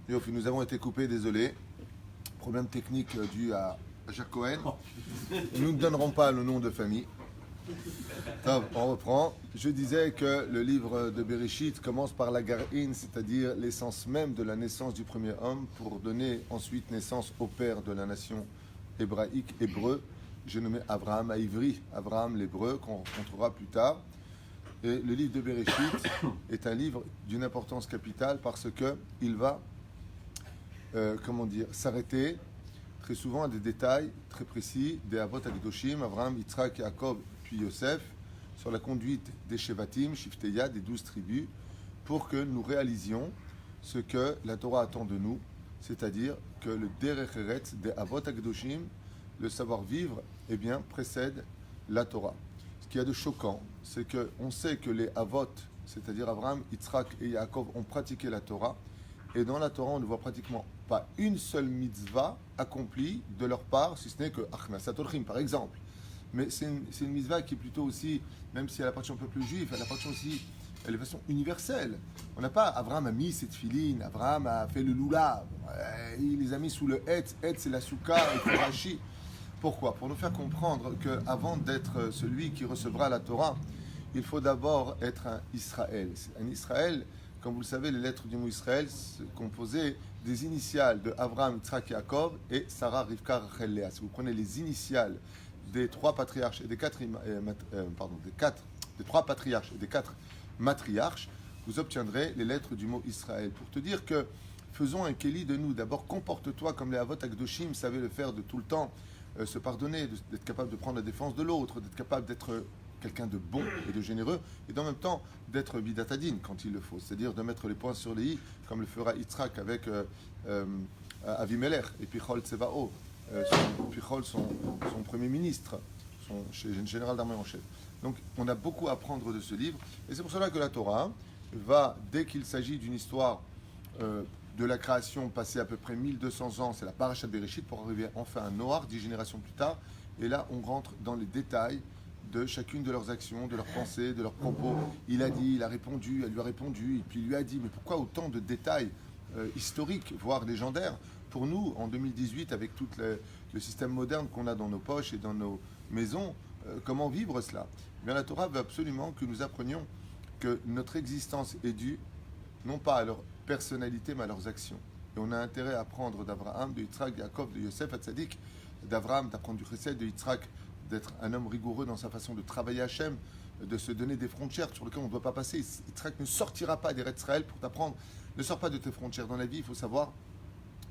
Yofi, nous avons été coupés, désolé. Problème technique dû à Jacques Cohen. Nous ne donnerons pas le nom de famille. Top, on reprend. Je disais que le livre de Bereshit commence par la Gar'in, c'est-à-dire l'essence même de la naissance du premier homme, pour donner ensuite naissance au père de la nation hébraïque, hébreu. J'ai nommé Abraham à Ivry, Abraham l'hébreu, qu'on rencontrera plus tard. Et le livre de Bereshit est un livre d'une importance capitale parce qu'il va, s'arrêter très souvent à des détails très précis des Avot Agdoshim, Abraham, Yitzhak, Yaakov, puis Yosef, sur la conduite des Shevatim, Shifteya, des 12 tribus, pour que nous réalisions ce que la Torah attend de nous, c'est-à-dire que le Derech Eretz des Avot Agdoshim, le savoir-vivre, eh bien, précède la Torah. Ce qu'il y a de choquant, c'est qu'on sait que les Avot, c'est-à-dire Abraham, Yitzhak et Yaakov, ont pratiqué la Torah, et dans la Torah, on ne voit pratiquement pas une seule mitzvah accomplie de leur part, si ce n'est que Achnasat Orchim, par exemple. Mais c'est une mitzvah qui est plutôt aussi, même si elle appartient au peuple juif, elle appartient aussi de façon universelle. On n'a pas, Abraham a mis cette filine, Abraham a fait le lulav, il les a mis sous le het c'est la souka, et le rashi. Pourquoi ? Pour nous faire comprendre qu'avant d'être celui qui recevra la Torah, il faut d'abord être un Israël. Un Israël, comme vous le savez, les lettres du mot Israël se composaient des initiales de Abraham, Yitzhak, Yaakov et Sarah, Rivka, Rachel, Léa. Si vous prenez les initiales des trois patriarches et des trois patriarches et des quatre matriarches, vous obtiendrez les lettres du mot Israël. Pour te dire que faisons un kéli de nous. D'abord, comporte-toi comme les Avot Agdoshim savaient le faire de tout le temps, se pardonner, d'être capable de prendre la défense de l'autre, d'être capable d'être quelqu'un de bon et de généreux, et en même temps d'être bidatadine quand il le faut, c'est-à-dire de mettre les points sur les i, comme le fera Yitzhak avec Avimelech, et Pichol Tsevao, Pichol son premier ministre, son général d'armée en chef. Donc on a beaucoup à apprendre de ce livre, et c'est pour cela que la Torah va, dès qu'il s'agit d'une histoire de la création passée à peu près 1200 ans, c'est la Parashat Bereshit, pour arriver enfin à Noach, 10 générations plus tard, et là on rentre dans les détails de chacune de leurs actions, de leurs pensées, de leurs propos. Il a dit, il a répondu, elle lui a répondu, et puis il lui a dit, mais pourquoi autant de détails historiques, voire légendaires, pour nous, en 2018, avec tout le système moderne qu'on a dans nos poches et dans nos maisons, comment vivre cela ? Eh bien, la Torah veut absolument que nous apprenions que notre existence est due, non pas à leur personnalité, mais à leurs actions. Et on a intérêt à apprendre d'Abraham, de Yitzhak, de Yaakov, de Yosef, Hatzadik, d'Abraham, d'apprendre du Chesed, de Yitzhak, d'être un homme rigoureux dans sa façon de travailler à Hachem, de se donner des frontières sur lesquelles on ne doit pas passer. Yitzhak ne sortira pas des Israël pour t'apprendre. Ne sors pas de tes frontières. Dans la vie, il faut savoir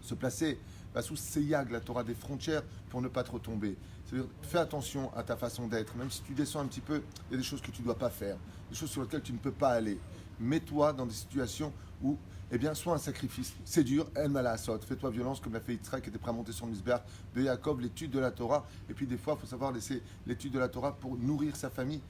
se placer sous Seyag, la Torah, des frontières pour ne pas trop tomber. C'est-à-dire, fais attention à ta façon d'être. Même si tu descends un petit peu, il y a des choses que tu ne dois pas faire, des choses sur lesquelles tu ne peux pas aller. Mets-toi dans des situations où, eh bien, sois un sacrifice. C'est dur, El Malasot. Fais-toi violence comme l'a fait Yitzhak qui était prêt à monter son misbéach, de Yaakov, l'étude de la Torah. Et puis, des fois, il faut savoir laisser l'étude de la Torah pour nourrir sa famille.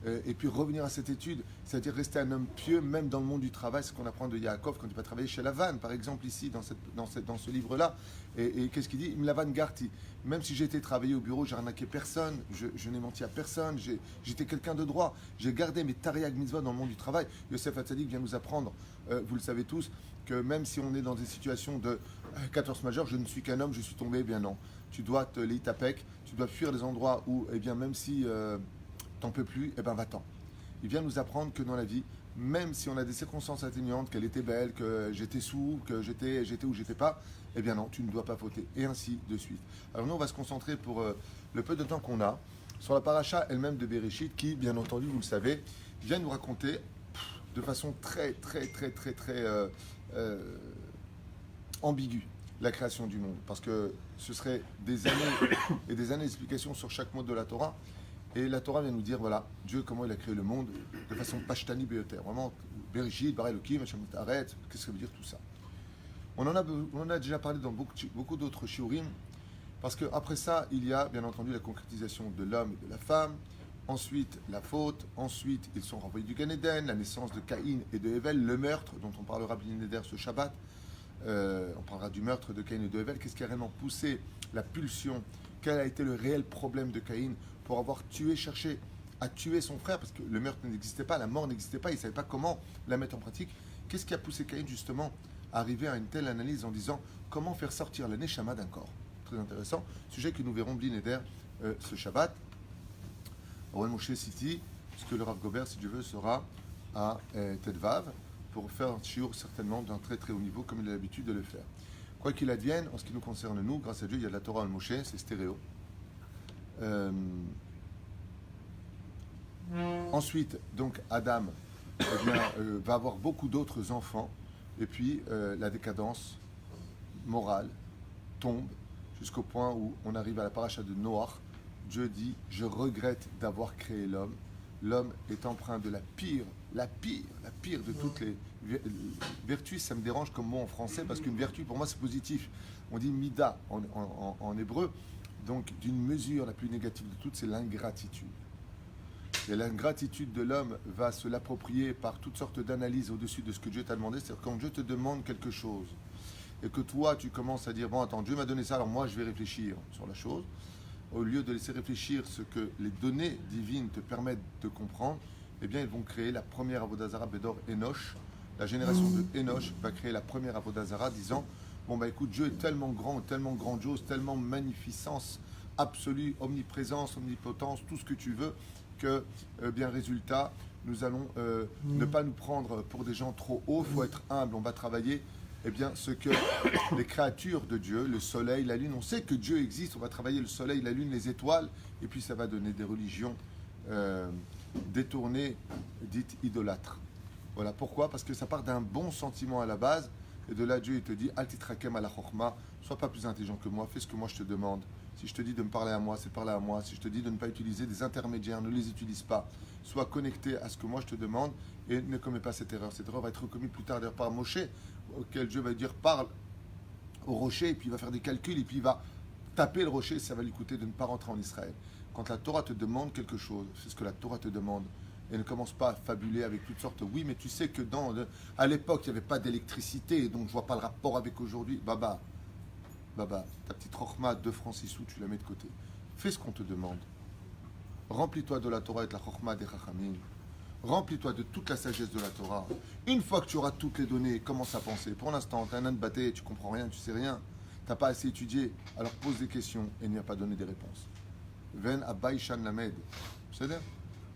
Et puis revenir à cette étude, c'est-à-dire rester un homme pieux, même dans le monde du travail, ce qu'on apprend de Yaakov quand il va travailler chez Lavan, par exemple, ici, dans ce livre-là. Et qu'est-ce qu'il dit ? Lavan Garti. Même si j'étais travaillé au bureau, j'ai arnaqué personne, je n'ai menti à personne, j'étais quelqu'un de droit, j'ai gardé mes tariag mitzvot dans le monde du travail. Yosef Hatzadik vient nous apprendre, vous le savez tous, que même si on est dans des situations de 14 majeure, je ne suis qu'un homme, je suis tombé, eh bien non. Tu dois te l'itapek, tu dois fuir les endroits où, eh bien, même si t'en peux plus, eh ben va-t'en. Il vient nous apprendre que dans la vie, même si on a des circonstances atténuantes, qu'elle était belle, que j'étais sous, que j'étais ou j'étais pas, eh bien non, tu ne dois pas fauter, et ainsi de suite. Alors nous, on va se concentrer pour le peu de temps qu'on a sur la paracha elle-même de Bereshit, qui, bien entendu, vous le savez, vient nous raconter de façon très ambiguë la création du monde, parce que ce serait des années et des années d'explications sur chaque mot de la Torah. Et la Torah vient nous dire, voilà, Dieu, comment il a créé le monde de façon pashtani beyoter. Vraiment, Bereshit, Bara Elokim, Hashem Taret, qu'est-ce que ça veut dire tout ça ? On en a déjà parlé dans beaucoup d'autres shiurim, parce qu'après ça, il y a bien entendu la concrétisation de l'homme et de la femme, ensuite la faute, ensuite ils sont renvoyés du Gan Eden, la naissance de Caïn et de Hevel, le meurtre dont on parlera bien Neder ce Shabbat, on parlera du meurtre de Caïn et de Hevel, qu'est-ce qui a réellement poussé la pulsion, quel a été le réel problème de Caïn pour avoir cherché à tuer son frère, parce que le meurtre n'existait pas, la mort n'existait pas, il ne savait pas comment la mettre en pratique. Qu'est-ce qui a poussé Caïn justement arriver à une telle analyse en disant comment faire sortir la neshama d'un corps. Très intéressant. Sujet que nous verrons Bli Neder ce Shabbat. Oren Moshe City, puisque le Rav Gobert, si Dieu veut, sera à Tedvav pour faire un shiur certainement d'un très très haut niveau comme il a l'habitude de le faire. Quoi qu'il advienne, en ce qui nous concerne nous, grâce à Dieu, il y a de la Torah al Moshe, c'est stéréo. Ensuite, donc Adam va avoir beaucoup d'autres enfants, et puis la décadence morale tombe jusqu'au point où on arrive à la paracha de Noach. Dieu dit, je regrette d'avoir créé l'homme. L'homme est empreint de la pire de toutes les vertus. Ça me dérange comme mot en français parce qu'une vertu pour moi c'est positif. On dit mida en hébreu, donc d'une mesure la plus négative de toutes, c'est l'ingratitude. Et l'ingratitude de l'homme va se l'approprier par toutes sortes d'analyses au-dessus de ce que Dieu t'a demandé. C'est-à-dire quand Dieu te demande quelque chose et que toi tu commences à dire bon attends, Dieu m'a donné ça, alors moi je vais réfléchir sur la chose, au lieu de laisser réfléchir ce que les données divines te permettent de comprendre, eh bien ils vont créer la première Avodah Zara Bédor Enoch. La génération de Enoch va créer la première Avodah Zara disant bon bah écoute, Dieu est tellement grand, tellement grandiose, tellement magnificence absolue, omniprésence, omnipotence, tout ce que tu veux, que bien résultat, nous allons ne pas nous prendre pour des gens trop hauts, il faut être humble, on va travailler eh bien, ce que les créatures de Dieu, le soleil, la lune, on sait que Dieu existe, on va travailler le soleil, la lune, les étoiles, et puis ça va donner des religions détournées, dites idolâtres. Voilà, pourquoi? Parce que ça part d'un bon sentiment à la base, et de là Dieu il te dit, Al titrakem ala chorma, sois pas plus intelligent que moi, fais ce que moi je te demande. Si je te dis de me parler à moi, c'est parler à moi. Si je te dis de ne pas utiliser des intermédiaires, ne les utilise pas. Sois connecté à ce que moi je te demande et ne commets pas cette erreur. Cette erreur va être commise plus tard d'ailleurs par Moshe, auquel Dieu va dire parle au rocher, et puis il va faire des calculs, et puis il va taper le rocher, ça va lui coûter de ne pas rentrer en Israël. Quand la Torah te demande quelque chose, c'est ce que la Torah te demande. Et ne commence pas à fabuler avec toutes sortes. Oui, mais tu sais que à l'époque, il n'y avait pas d'électricité, donc je ne vois pas le rapport avec aujourd'hui. Baba, ta petite rochma, 2 francs 6 sous, tu la mets de côté. Fais ce qu'on te demande. Remplis-toi de la Torah et de la rochma des chachamim. Remplis-toi de toute la sagesse de la Torah. Une fois que tu auras toutes les données, commence à penser. Pour l'instant, tu as un âne batté, tu comprends rien, tu sais rien. Tu n'as pas assez étudié. Alors pose des questions et n'y a pas donné des réponses. Ven abaïshan lamed. C'est-à-dire,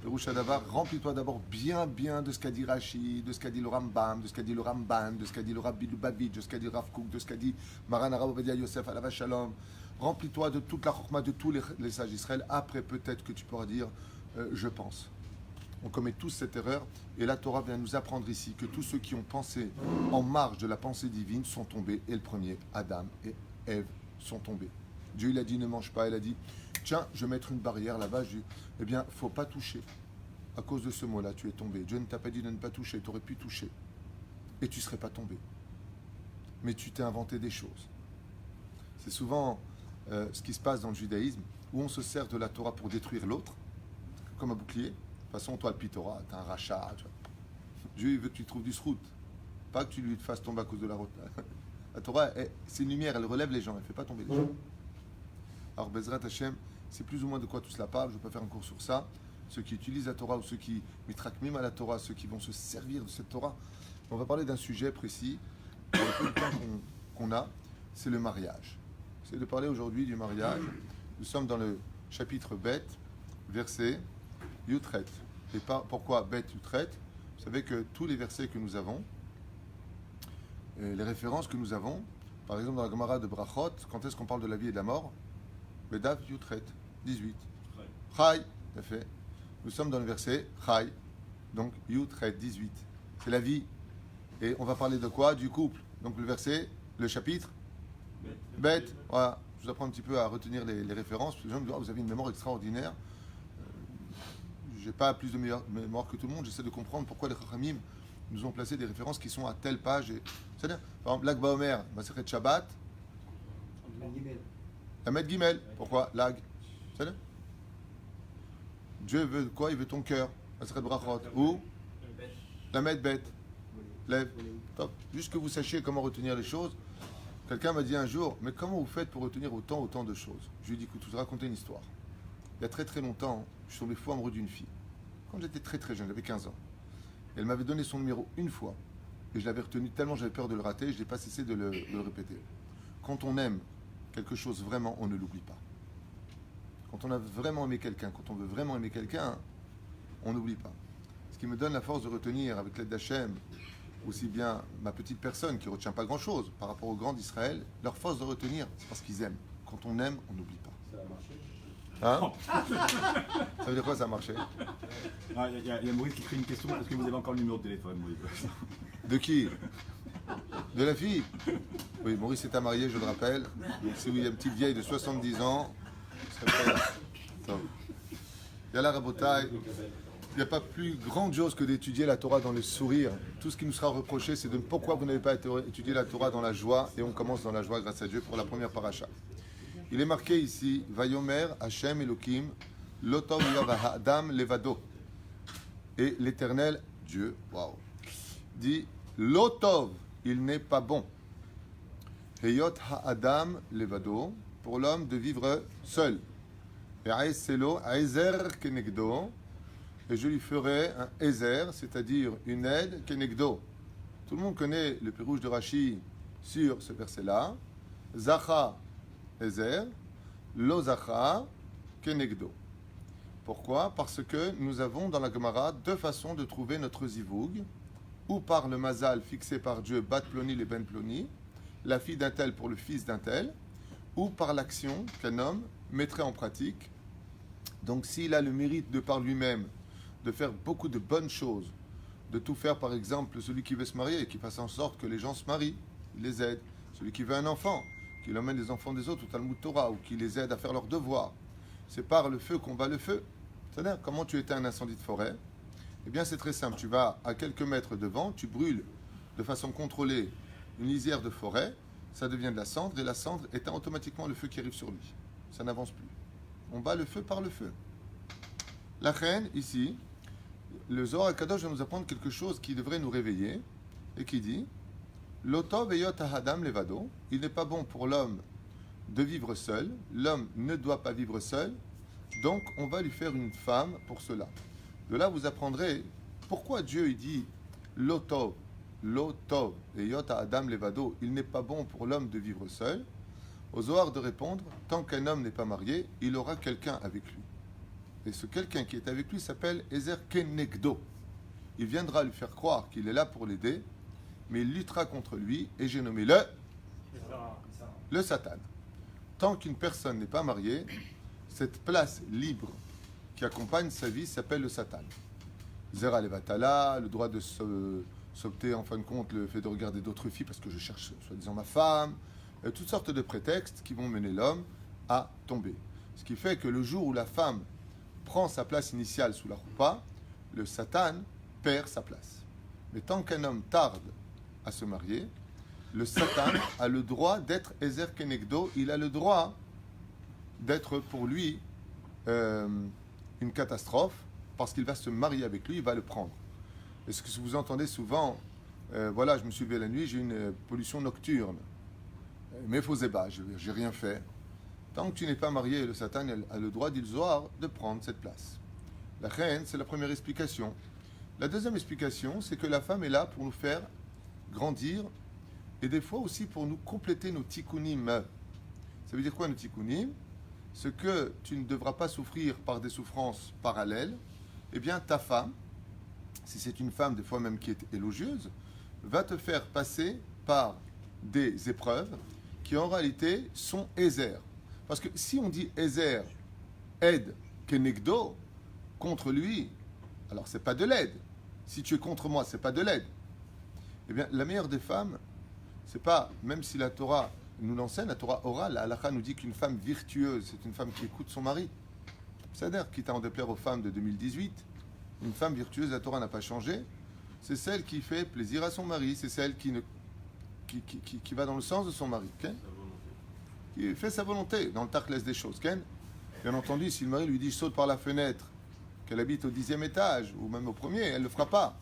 le Rouchadavar, remplis-toi d'abord bien de ce qu'a dit Rashi, de ce qu'a dit le Rambam, de ce qu'a dit le Ramban, de ce qu'a dit le Rabbi Lubavitch, de ce qu'a dit Rav Kook, de ce qu'a dit Maran Arav Ovadia Yosef Alav Shalom. Remplis-toi de toute la chorma de tous les sages d'Israël. Après, peut-être que tu pourras dire je pense. On commet tous cette erreur et la Torah vient nous apprendre ici que tous ceux qui ont pensé en marge de la pensée divine sont tombés. Et le premier, Adam et Ève, sont tombés. Dieu il a dit ne mange pas, il a dit tiens, je vais mettre une barrière là-bas. Eh bien, il ne faut pas toucher. À cause de ce mot-là, tu es tombé. Dieu ne t'a pas dit de ne pas toucher, tu aurais pu toucher. Et tu ne serais pas tombé. Mais tu t'es inventé des choses. C'est souvent ce qui se passe dans le judaïsme, où on se sert de la Torah pour détruire l'autre, comme un bouclier. De toute façon, toi, le Pitora, tu as un rachat. Dieu veut que tu trouves du srout. Pas que tu lui fasses tomber à cause de la route. La Torah, c'est une lumière, elle relève les gens, elle ne fait pas tomber les gens. Alors, Bezrat Hashem, c'est plus ou moins de quoi tout cela parle. Je ne vais pas faire un cours sur ça. Ceux qui utilisent la Torah ou ceux qui mitrakmim à la Torah, ceux qui vont se servir de cette Torah. On va parler d'un sujet précis. Pour le peu de temps qu'on a, c'est le mariage. C'est de parler aujourd'hui du mariage. Nous sommes dans le chapitre Bet, verset Yutret. Et pourquoi Bet Yutret? Vous savez que tous les versets que nous avons, les références que nous avons, par exemple dans la Gemara de Brachot, quand est-ce qu'on parle de la vie et de la mort? Bedav Yutret, 18. Chai, tout à fait. Nous sommes dans le verset Chai, donc Yutret, 18. C'est la vie. Et on va parler de quoi? Du couple. Donc le verset, le chapitre Bête. Voilà. Je vous apprends un petit peu à retenir les références. Les gens me disent, vous avez une mémoire extraordinaire. Je n'ai pas plus de mémoire que tout le monde. J'essaie de comprendre pourquoi les Chachamim nous ont placé des références qui sont à telle page. C'est-à-dire, par exemple, Lag Baomer, Masechet Shabbat. Lamed Gimel. Pourquoi Lag? C'est-à-dire, Dieu veut quoi? Il veut ton cœur. Masechet Brachot. Ou Lamed Bet. Lève. Top. Juste que vous sachiez comment retenir les choses. Quelqu'un m'a dit un jour, mais comment vous faites pour retenir autant de choses? Je lui ai dit, écoute, je vais te raconter une histoire. Il y a très longtemps, je suis tombé fou amoureux d'une fille. Quand j'étais très jeune, j'avais 15 ans. Elle m'avait donné son numéro une fois. et je l'avais retenu tellement j'avais peur de le rater, je n'ai pas cessé de le répéter. Quand on aime quelque chose vraiment, on ne l'oublie pas. Quand on a vraiment aimé quelqu'un, quand on veut vraiment aimer quelqu'un, on n'oublie pas. Ce qui me donne la force de retenir, avec l'aide d'Hachem, aussi bien ma petite personne qui ne retient pas grand-chose par rapport aux grands d'Israël, leur force de retenir, c'est parce qu'ils aiment. Quand on aime, on n'oublie pas. Ça a marché. Hein? Ça veut dire quoi, ça a marché? Il y a Maurice qui crée une question. Est-ce que vous avez encore le numéro de téléphone, Maurice? De qui? De la fille? Oui, Maurice est à marier, je le rappelle. Donc c'est oui, une petite vieille de 70 ans. Il y a la rabotaille. Il n'y a pas plus grandiose que d'étudier la Torah dans le sourire. Tout ce qui nous sera reproché, c'est de pourquoi vous n'avez pas étudié la Torah dans la joie. Et on commence dans la joie grâce à Dieu pour la première paracha. Il est marqué ici, Vayomer Hashem Elohim, Lotov Adam Levado. Et l'Éternel, Dieu, waouh, dit, Lotov, il n'est pas bon. Heyot Adam Levado, pour l'homme de vivre seul. Et Aeselo, Aezer Kenegdo. Et je lui ferai un Ezer, c'est-à-dire une aide, Kenegdo. Tout le monde connaît le pirouge de Rashi sur ce verset-là. Zacha, Ezer, Lo Zacha, Kenegdo. Pourquoi? Parce que nous avons dans la Gemara deux façons de trouver notre zivoug, ou par le mazal fixé par Dieu, Bat Ploni les Ben Ploni, la fille d'un tel pour le fils d'un tel, ou par l'action qu'un homme mettrait en pratique. Donc s'il a le mérite de par lui-même de faire beaucoup de bonnes choses, de tout faire, par exemple, celui qui veut se marier, qui fasse en sorte que les gens se marient, il les aide. Celui qui veut un enfant, qu'il emmène les enfants des autres au Talmud Torah, ou qui les aide à faire leurs devoirs. C'est par le feu qu'on bat le feu. C'est-à-dire, comment tu éteins un incendie de forêt? Eh bien, c'est très simple. Tu vas à quelques mètres devant, tu brûles de façon contrôlée une lisière de forêt, ça devient de la cendre, et la cendre éteint automatiquement le feu qui arrive sur lui. Ça n'avance plus. On bat le feu par le feu. La reine, ici, le Zohar HaKadosh va nous apprendre quelque chose qui devrait nous réveiller et qui dit L'otov eyot hadam levado, il n'est pas bon pour l'homme de vivre seul, l'homme ne doit pas vivre seul, donc on va lui faire une femme pour cela. De là, vous apprendrez pourquoi Dieu il dit L'otov eyot hadam levado, il n'est pas bon pour l'homme de vivre seul. Au Zohar de répondre tant qu'un homme n'est pas marié, il aura quelqu'un avec lui. Et ce quelqu'un qui est avec lui s'appelle Ezer Kenegdo. Il viendra lui faire croire qu'il est là pour l'aider, mais il luttera contre lui, et j'ai nommé le Satan. Tant qu'une personne n'est pas mariée, cette place libre qui accompagne sa vie s'appelle le Satan. Zera Levatala, le droit de s'opter en fin de compte, le fait de regarder d'autres filles parce que je cherche soi-disant ma femme, toutes sortes de prétextes qui vont mener l'homme à tomber. Ce qui fait que le jour où la femme prend sa place initiale sous la roupa, le Satan perd sa place. Mais tant qu'un homme tarde à se marier, le Satan a le droit d'être Ezer Kenegdo, il a le droit d'être pour lui une catastrophe, parce qu'il va se marier avec lui, il va le prendre. Et ce que vous entendez souvent, voilà, je me suis levé la nuit, j'ai une pollution nocturne. Mais faux ébat, j'ai rien fait. Tant que tu n'es pas marié, le Satan a le droit, dit le Zohar, de prendre cette place. La reine, c'est la première explication. La deuxième explication, c'est que la femme est là pour nous faire grandir et des fois aussi pour nous compléter nos tikkunim. Ça veut dire quoi nos tikkunim? Ce que tu ne devras pas souffrir par des souffrances parallèles, eh bien ta femme, si c'est une femme des fois même qui est élogieuse, va te faire passer par des épreuves qui en réalité sont Ezer. Parce que si on dit Ezer, aide, Kenegdo, contre lui, alors c'est pas de l'aide. Si tu es contre moi, c'est pas de l'aide. Eh bien, la meilleure des femmes, c'est pas, même si la Torah nous l'enseigne, la Torah orale, la halakha nous dit qu'une femme virtueuse, c'est une femme qui écoute son mari. C'est-à-dire, quitte à en déplaire aux femmes de 2018, une femme virtueuse, la Torah n'a pas changé, c'est celle qui fait plaisir à son mari, c'est celle qui va dans le sens de son mari. Okay? Qui fait sa volonté dans le tachlès des choses. Ken? Bien entendu, si le mari lui dit saute par la fenêtre, qu'elle habite au 10e étage ou même au premier, elle ne le fera pas.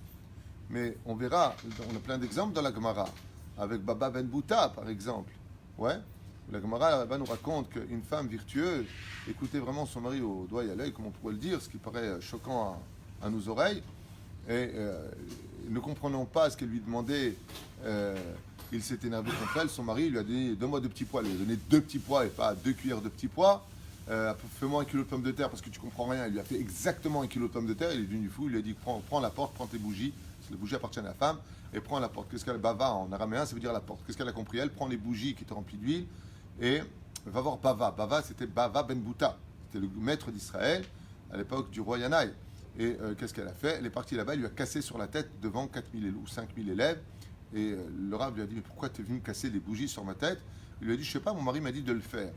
Mais on verra, on a plein d'exemples dans la Gemara, avec Baba Ben Bouta par exemple. Ouais? La Gemara là-bas nous raconte qu'une femme virtueuse écoutait vraiment son mari au doigt et à l'œil, comme on pourrait le dire, ce qui paraît choquant à nos oreilles. Et ne comprenant pas ce qu'elle lui demandait, il s'est énervé contre elle. Son mari lui a donné 2 mois de petits pois. Il lui a donné 2 petits pois et pas 2 cuillères de petits pois. Fais-moi 1 kilo de pommes de terre parce que tu comprends rien. Il lui a fait exactement 1 kilo de pommes de terre. Il est devenu fou. Il lui a dit prends la porte, prends tes bougies. Parce que les bougies appartiennent à la femme. Et prends la porte. Qu'est-ce qu'elle Bava en araméen, ça veut dire la porte. Qu'est-ce qu'elle a compris? Elle prend les bougies qui étaient remplies d'huile et va voir Bava. Bava, c'était Bava ben Bouta. C'était le maître d'Israël à l'époque du roi Yanaï. Et qu'est-ce qu'elle a fait? Elle est partie là-bas, elle lui a cassé sur la tête devant 4000 ou 5000 élèves. Et le rabbin lui a dit, mais pourquoi tu es venu me casser des bougies sur ma tête? Il lui a dit, je sais pas, mon mari m'a dit de le faire.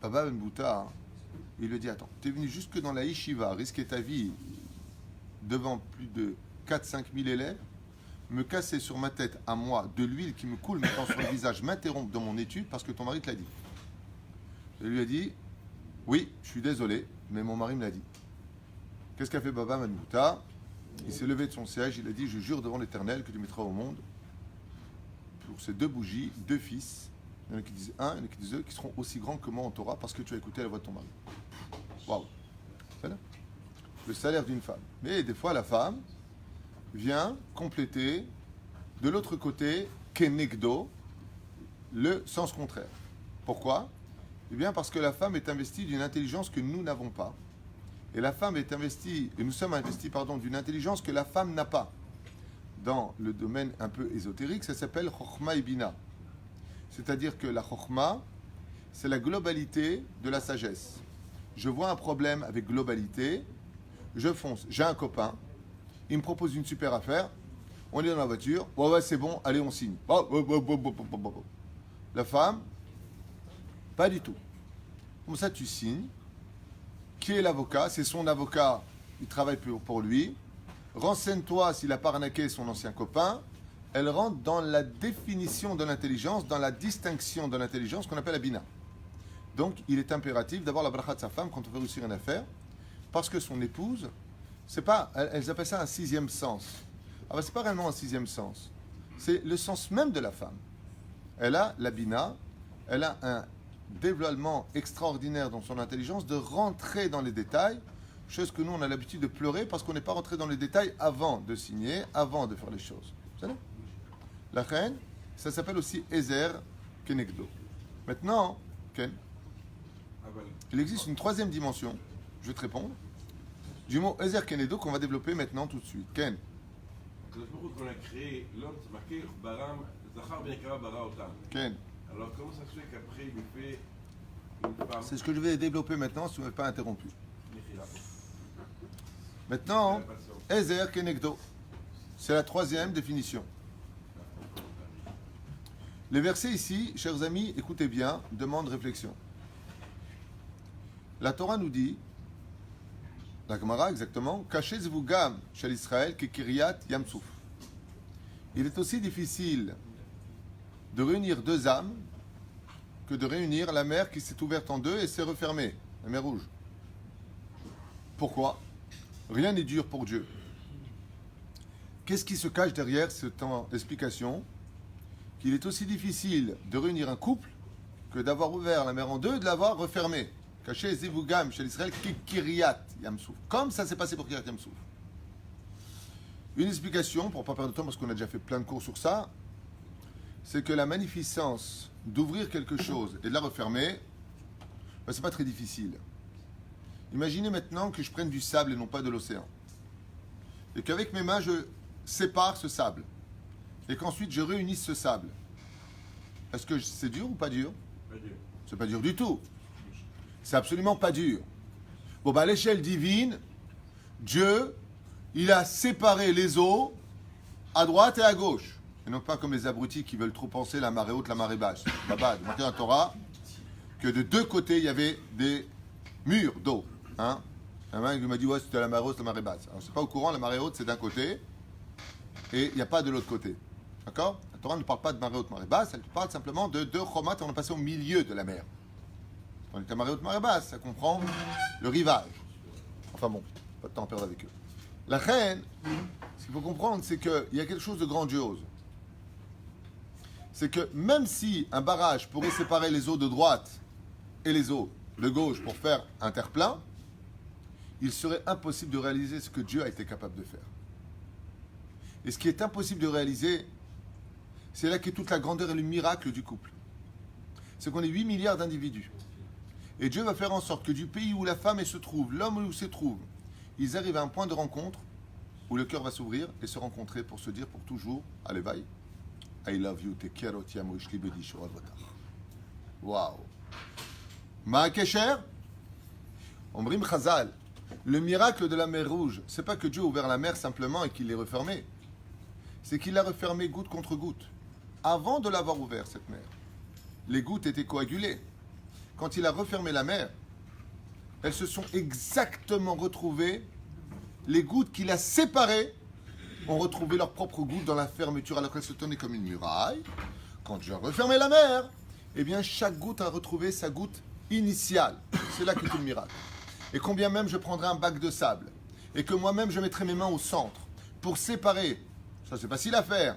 Baba Ben Bouta, hein, il lui a dit, attends, tu es venu jusque dans la yeshiva, risquer ta vie devant plus de 4-5 000 élèves, me casser sur ma tête à moi de l'huile qui me coule maintenant sur le visage, m'interrompre dans mon étude parce que ton mari te l'a dit. Il lui a dit, oui, je suis désolé, mais mon mari me l'a dit. Qu'est-ce qu'a fait Baba Ben Bouta? Il s'est levé de son siège, il a dit, je jure devant l'Éternel que tu mettras au monde, pour ces 2 bougies, 2 fils, il y en a qui disent 1, il y en a qui disent 2, qui seront aussi grands que moi en Torah parce que tu as écouté la voix de ton mari. Waouh! C'est là le salaire d'une femme. Mais des fois, la femme vient compléter de l'autre côté, kenegdo, le sens contraire. Pourquoi? Eh bien, parce que la femme est investie d'une intelligence que nous n'avons pas. Et la femme est investie, et nous sommes investis, d'une intelligence que la femme n'a pas. Dans le domaine un peu ésotérique, ça s'appelle Chokhma et Bina. C'est-à-dire que la Chokhma, c'est la globalité de la sagesse. Je vois un problème avec globalité, je fonce. J'ai un copain, il me propose une super affaire, on est dans la voiture, ouais, c'est bon, allez, on signe. La femme, pas du tout. Comme ça, tu signes. Qui est l'avocat? C'est son avocat, il travaille pour lui. Renseigne-toi s'il a pas arnaqué son ancien copain. Elle rentre dans la définition de l'intelligence, dans la distinction de l'intelligence qu'on appelle la bina. Donc, il est impératif d'avoir la bracha de sa femme quand on veut réussir une affaire, parce que son épouse, c'est pas, elles appellent ça un 6e sens. Ah ben, c'est pas réellement un 6e sens. C'est le sens même de la femme. Elle a la bina, elle a un développement extraordinaire dans son intelligence de rentrer dans les détails, chose que nous on a l'habitude de pleurer parce qu'on n'est pas rentré dans les détails avant de signer, avant de faire les choses. Vous savez? La reine, ça s'appelle aussi Ezer Kenegdo. Maintenant, Ken, il existe une 3e dimension, je vais te répondre, du mot Ezer Kenegdo qu'on va développer maintenant tout de suite. Ken. qu'on a créé l'homme, c'est marqué Baram, Zachar ben Nekava bara otam. Ken. Alors comment ça se fait qu'après il lui fait une femme? C'est ce que je vais développer maintenant si vous ne m'avez pas interrompu. Maintenant, Ezer Kenegdo. C'est la 3e définition. Les versets ici, chers amis, écoutez bien, demandent réflexion. La Torah nous dit, la Gemara exactement, Kachez-vous gam chez l'Israël que Kiryat Yamsouf. Il est aussi difficile de réunir 2 âmes que de réunir la mer qui s'est ouverte en 2 et s'est refermée, la mer Rouge. Pourquoi? Rien n'est dur pour Dieu. Qu'est-ce qui se cache derrière cette explication? Qu'il est aussi difficile de réunir un couple que d'avoir ouvert la mer en 2 et de l'avoir refermée. Caché Zivugam chez l'Israël, Kiryat Yamsouf. Comme ça s'est passé pour Kiryat Yamsouf. Une explication, pour ne pas perdre de temps, parce qu'on a déjà fait plein de cours sur ça, c'est que la magnificence d'ouvrir quelque chose et de la refermer, ben, c'est pas très difficile. Imaginez maintenant que je prenne du sable et non pas de l'océan. Et qu'avec mes mains, je sépare ce sable. Et qu'ensuite, je réunisse ce sable. Est-ce que c'est dur ou pas dur? Pas dur. C'est pas dur du tout. C'est absolument pas dur. Bon, bah, à l'échelle divine, Dieu, il a séparé les eaux à droite et à gauche. Et non pas comme les abrutis qui veulent trop penser la marée haute, la marée basse. Là-bas, il y a un Torah que de 2 côtés, il y avait des murs d'eau. Hein? Un mec m'a dit, ouais, c'était la marée haute, la marée basse. Alors, je ne suis pas au courant, la marée haute, c'est d'un côté, et il n'y a pas de l'autre côté. D'accord? La Torah ne parle pas de marée haute, marée basse, elle parle simplement de 2 chomates, on est passé au milieu de la mer. On est à marée haute, marée basse, ça comprend le rivage. Enfin bon, pas de temps à perdre avec eux. La reine, ce qu'il faut comprendre, c'est qu'il y a quelque chose de grandiose. C'est que même si un barrage pourrait séparer les eaux de droite et les eaux de gauche pour faire un terre-plein, il serait impossible de réaliser ce que Dieu a été capable de faire. Et ce qui est impossible de réaliser, c'est là qu'est toute la grandeur et le miracle du couple. C'est qu'on est 8 milliards d'individus. Et Dieu va faire en sorte que du pays où la femme se trouve, l'homme où se trouve, ils arrivent à un point de rencontre où le cœur va s'ouvrir et se rencontrer pour se dire pour toujours, allez, bye, I love you, te quiero, te amo, ich liebe dich, waouh. Ma'akesher, Omrim Chazal, le miracle de la mer Rouge, c'est pas que Dieu a ouvert la mer simplement et qu'il l'ait refermée. C'est qu'il l'a refermée goutte contre goutte. Avant de l'avoir ouvert, cette mer, les gouttes étaient coagulées. Quand il a refermé la mer, elles se sont exactement retrouvées. Les gouttes qu'il a séparées ont retrouvé leurs propres gouttes dans la fermeture alors qu'elles se tenaient comme une muraille. Quand Dieu a refermé la mer, eh bien chaque goutte a retrouvé sa goutte initiale. C'est là que tout le miracle. Et combien même je prendrais un bac de sable et que moi-même je mettrais mes mains au centre pour séparer, ça c'est facile à faire.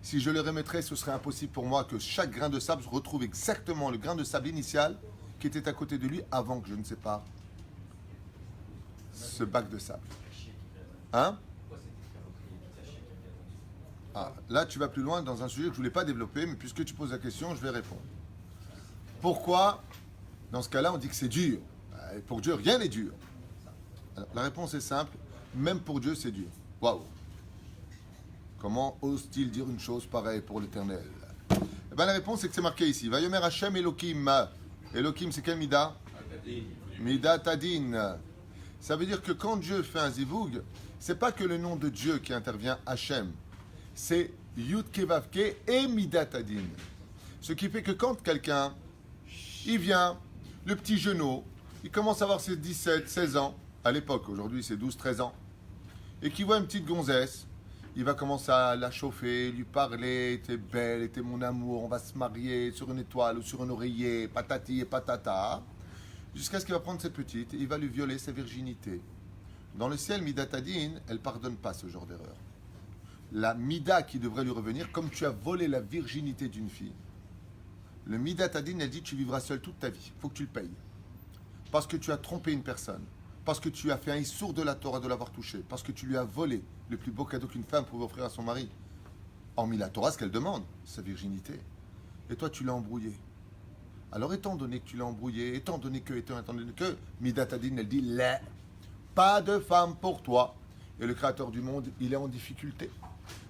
Si je le remettrais, ce serait impossible pour moi que chaque grain de sable retrouve exactement le grain de sable initial qui était à côté de lui avant que je ne sépare ce bac de sable. Hein? Ah, là, tu vas plus loin dans un sujet que je ne voulais pas développer, mais puisque tu poses la question, je vais répondre. Pourquoi, dans ce cas-là, on dit que c'est dur? Pour Dieu, rien n'est dur. Alors, la réponse est simple. Même pour Dieu, c'est dur. Waouh! Comment ose-t-il dire une chose pareille pour l'Éternel? Eh bien, la réponse est que c'est marqué ici. Vayomer Hashem Elohim. Elohim, c'est quel Mida? Mida Tadin. Ça veut dire que quand Dieu fait un zivoug, c'est pas que le nom de Dieu qui intervient, Hashem. C'est Yud Kevavke et Mida Tadin. Ce qui fait que quand quelqu'un, il vient, le petit genou, il commence à avoir ses 17, 16 ans, à l'époque, aujourd'hui c'est 12, 13 ans, et qu'il voit une petite gonzesse, il va commencer à la chauffer, lui parler, t'es belle, t'es mon amour, on va se marier sur une étoile ou sur un oreiller, patati et patata, jusqu'à ce qu'il va prendre cette petite et il va lui violer sa virginité. Dans le ciel, Mida Tadin, elle ne pardonne pas ce genre d'erreur. La Mida qui devrait lui revenir, comme tu as volé la virginité d'une fille, le Mida Tadin, elle dit tu vivras seul toute ta vie, il faut que tu le payes. Parce que tu as trompé une personne, parce que tu as fait un issour de la Torah de l'avoir touché, parce que tu lui as volé le plus beau cadeau qu'une femme pouvait offrir à son mari. Hormis la Torah, ce qu'elle demande, sa virginité. Et toi, tu l'as embrouillé. Alors, étant donné que tu l'as embrouillé, étant donné que, Mida Tadin, elle dit, là, pas de femme pour toi. Et le Créateur du monde, il est en difficulté.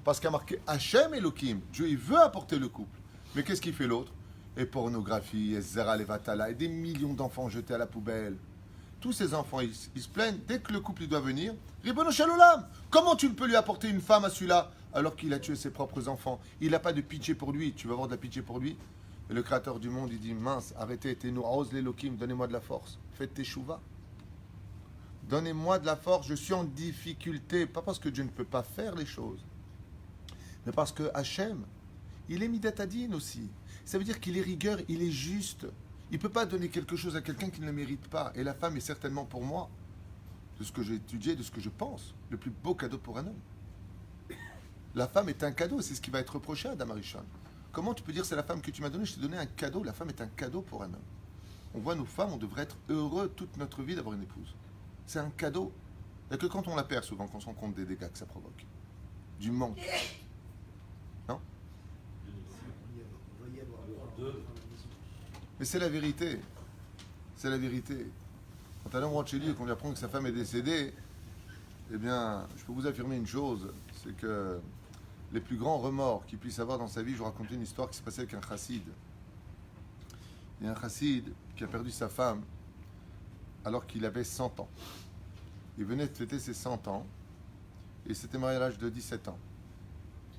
Parce qu'il a marqué Hachem Elohim. Dieu, il veut apporter le couple. Mais qu'est-ce qu'il fait l'autre? Et pornographie, et Zera Levatala, et des millions d'enfants jetés à la poubelle. Tous ces enfants, ils se plaignent. Dès que le couple il doit venir, Ribono Shel Olam, comment tu peux lui apporter une femme à celui-là alors qu'il a tué ses propres enfants? Il n'a pas de pitié pour lui. Tu vas avoir de la pitié pour lui? Et le Créateur du monde, il dit, mince, arrêtez, t'es-nous, ose l'Elohim, donnez-moi de la force. Faites tes chouvas. Donnez-moi de la force, je suis en difficulté. Pas parce que Dieu ne peut pas faire les choses, mais parce que Hachem, il est Midatadine aussi. Ça veut dire qu'il est rigueur, il est juste. Il ne peut pas donner quelque chose à quelqu'un qui ne le mérite pas. Et la femme est certainement pour moi, de ce que j'ai étudié, de ce que je pense, le plus beau cadeau pour un homme. La femme est un cadeau, c'est ce qui va être reproché à Adam Arishon. Comment tu peux dire c'est la femme que tu m'as donnée? Je t'ai donné un cadeau, la femme est un cadeau pour un homme. On voit nos femmes, on devrait être heureux toute notre vie d'avoir une épouse. C'est un cadeau. Il n'y a que quand on la perd souvent qu'on se rend compte des dégâts que ça provoque. Du manque. Non? Mais c'est la vérité. C'est la vérité. Quand Alain rentre chez lui et qu'on lui apprend que sa femme est décédée, eh bien, je peux vous affirmer une chose, c'est que les plus grands remords qu'il puisse avoir dans sa vie, je vous racontais une histoire qui s'est passée avec un chassid. Il y a un chassid qui a perdu sa femme alors qu'il avait 100 ans. Il venait de fêter ses 100 ans et s'était marié à l'âge de 17 ans.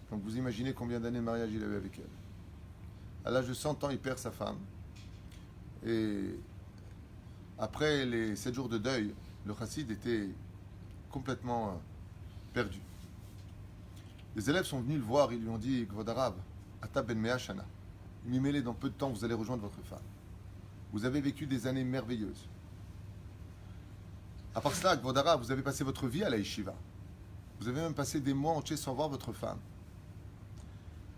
Donc vous imaginez combien d'années de mariage il avait avec elle. À l'âge de 100 ans, il perd sa femme. Et après les 7 jours de deuil, le chassid était complètement perdu. Les élèves sont venus le voir, ils lui ont dit, Kvod Arav, Ata ben Mea Shana, Mimele, dans peu de temps, vous allez rejoindre votre femme. Vous avez vécu des années merveilleuses. À part cela, Kvod Arav, vous avez passé votre vie à la yeshiva. Vous avez même passé des mois entiers sans voir votre femme.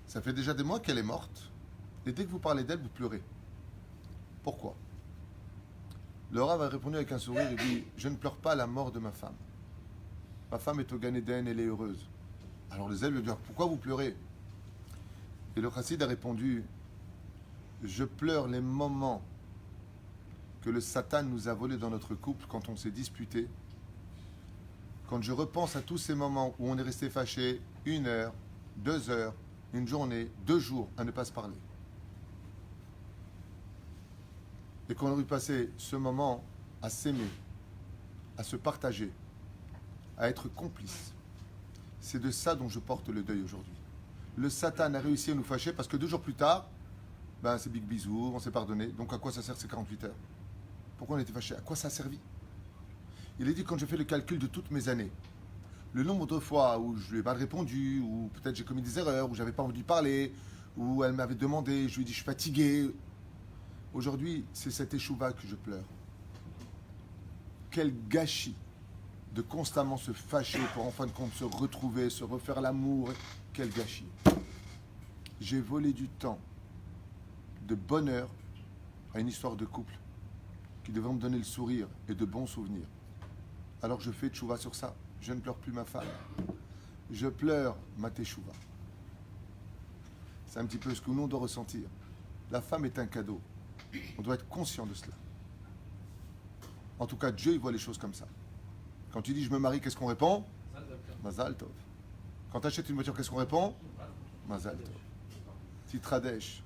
Ça fait déjà des mois qu'elle est morte, et dès que vous parlez d'elle, vous pleurez. Pourquoi? Le Rav a répondu avec un sourire, il dit, je ne pleure pas la mort de ma femme. Ma femme est au Gan Eden, elle est heureuse. Alors les élèves lui disent, pourquoi vous pleurez? Et le chassid a répondu, je pleure les moments que le Satan nous a volés dans notre couple quand on s'est disputé. Quand je repense à tous ces moments où on est resté fâché 1 heure, 2 heures, une journée, 2 jours à ne pas se parler. Et qu'on aurait passé ce moment à s'aimer, à se partager, à être complice. C'est de ça dont je porte le deuil aujourd'hui. Le Satan a réussi à nous fâcher parce que 2 jours plus tard, ben c'est big bisous, on s'est pardonné. Donc à quoi ça sert ces 48 heures? Pourquoi on était fâché? À quoi ça a servi? Il a dit, quand je fais le calcul de toutes mes années, le nombre de fois où je lui ai mal répondu, ou peut-être j'ai commis des erreurs, où j'avais pas envie de parler, où elle m'avait demandé, je lui ai dit je suis fatigué. Aujourd'hui, c'est cette échouva que je pleure. Quel gâchis de constamment se fâcher pour en fin de compte se retrouver, se refaire l'amour. Quel gâchis. J'ai volé du temps de bonheur à une histoire de couple qui devrait me donner le sourire et de bons souvenirs. Alors je fais tchouva sur ça. Je ne pleure plus ma femme. Je pleure ma teshuva. C'est un petit peu ce que nous on doit ressentir. La femme est un cadeau. On doit être conscient de cela. En tout cas, Dieu il voit les choses comme ça. Quand tu dis je me marie, qu'est-ce qu'on répond? Mazal Tov. Quand tu achètes une voiture, qu'est-ce qu'on répond? Mazal Tov. Titradèche.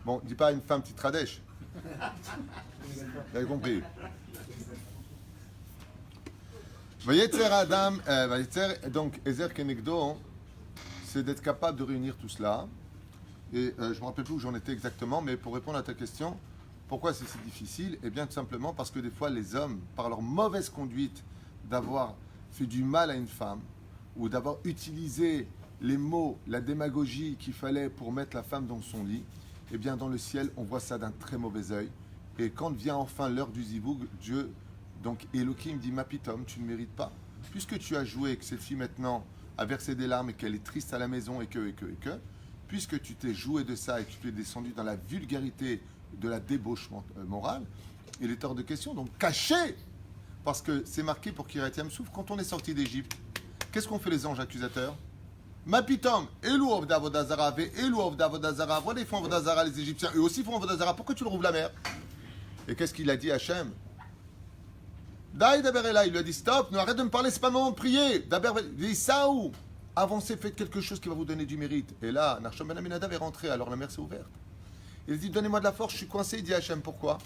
Bon, dis pas à une femme Titradèche. Vous avez compris. Vayetzer Adam, donc Ezer Kenegdo, c'est d'être capable de réunir tout cela. Et je ne me rappelle plus où j'en étais exactement, mais pour répondre à ta question, pourquoi c'est si difficile? Eh bien, tout simplement parce que des fois, les hommes, par leur mauvaise conduite, d'avoir fait du mal à une femme, ou d'avoir utilisé les mots, la démagogie qu'il fallait pour mettre la femme dans son lit, eh bien, dans le ciel, on voit ça d'un très mauvais œil. Et quand vient enfin l'heure du zivoug, Dieu, donc Elohim dit, ma pitom, tu ne mérites pas. Puisque tu as joué, que cette fille maintenant a versé des larmes et qu'elle est triste à la maison et que, puisque tu t'es joué de ça et que tu es descendu dans la vulgarité de la débauche morale, il est hors de question, donc caché, parce que c'est marqué pour Kiryat Yam-Souf, quand on est sorti d'Égypte, qu'est-ce qu'ont fait les anges accusateurs? Ma pitom, Elou of Davodazara, Elou of Davodazara, voilà, ils font Vodazara, les Égyptiens, eux aussi font Vodazara, pourquoi tu le rouvres la mer? Et qu'est-ce qu'il a dit Hachem? Daï Daberela, il lui a dit stop, non, arrête de me parler, c'est pas le moment de prier. Daberela, il dit Saou, avancez, faites quelque chose qui va vous donner du mérite. Et là, Nachshon Ben Aminadav est rentré, alors la mer s'est ouverte. Il dit donnez-moi de la force, je suis coincé. Il dit Hachem, pourquoi?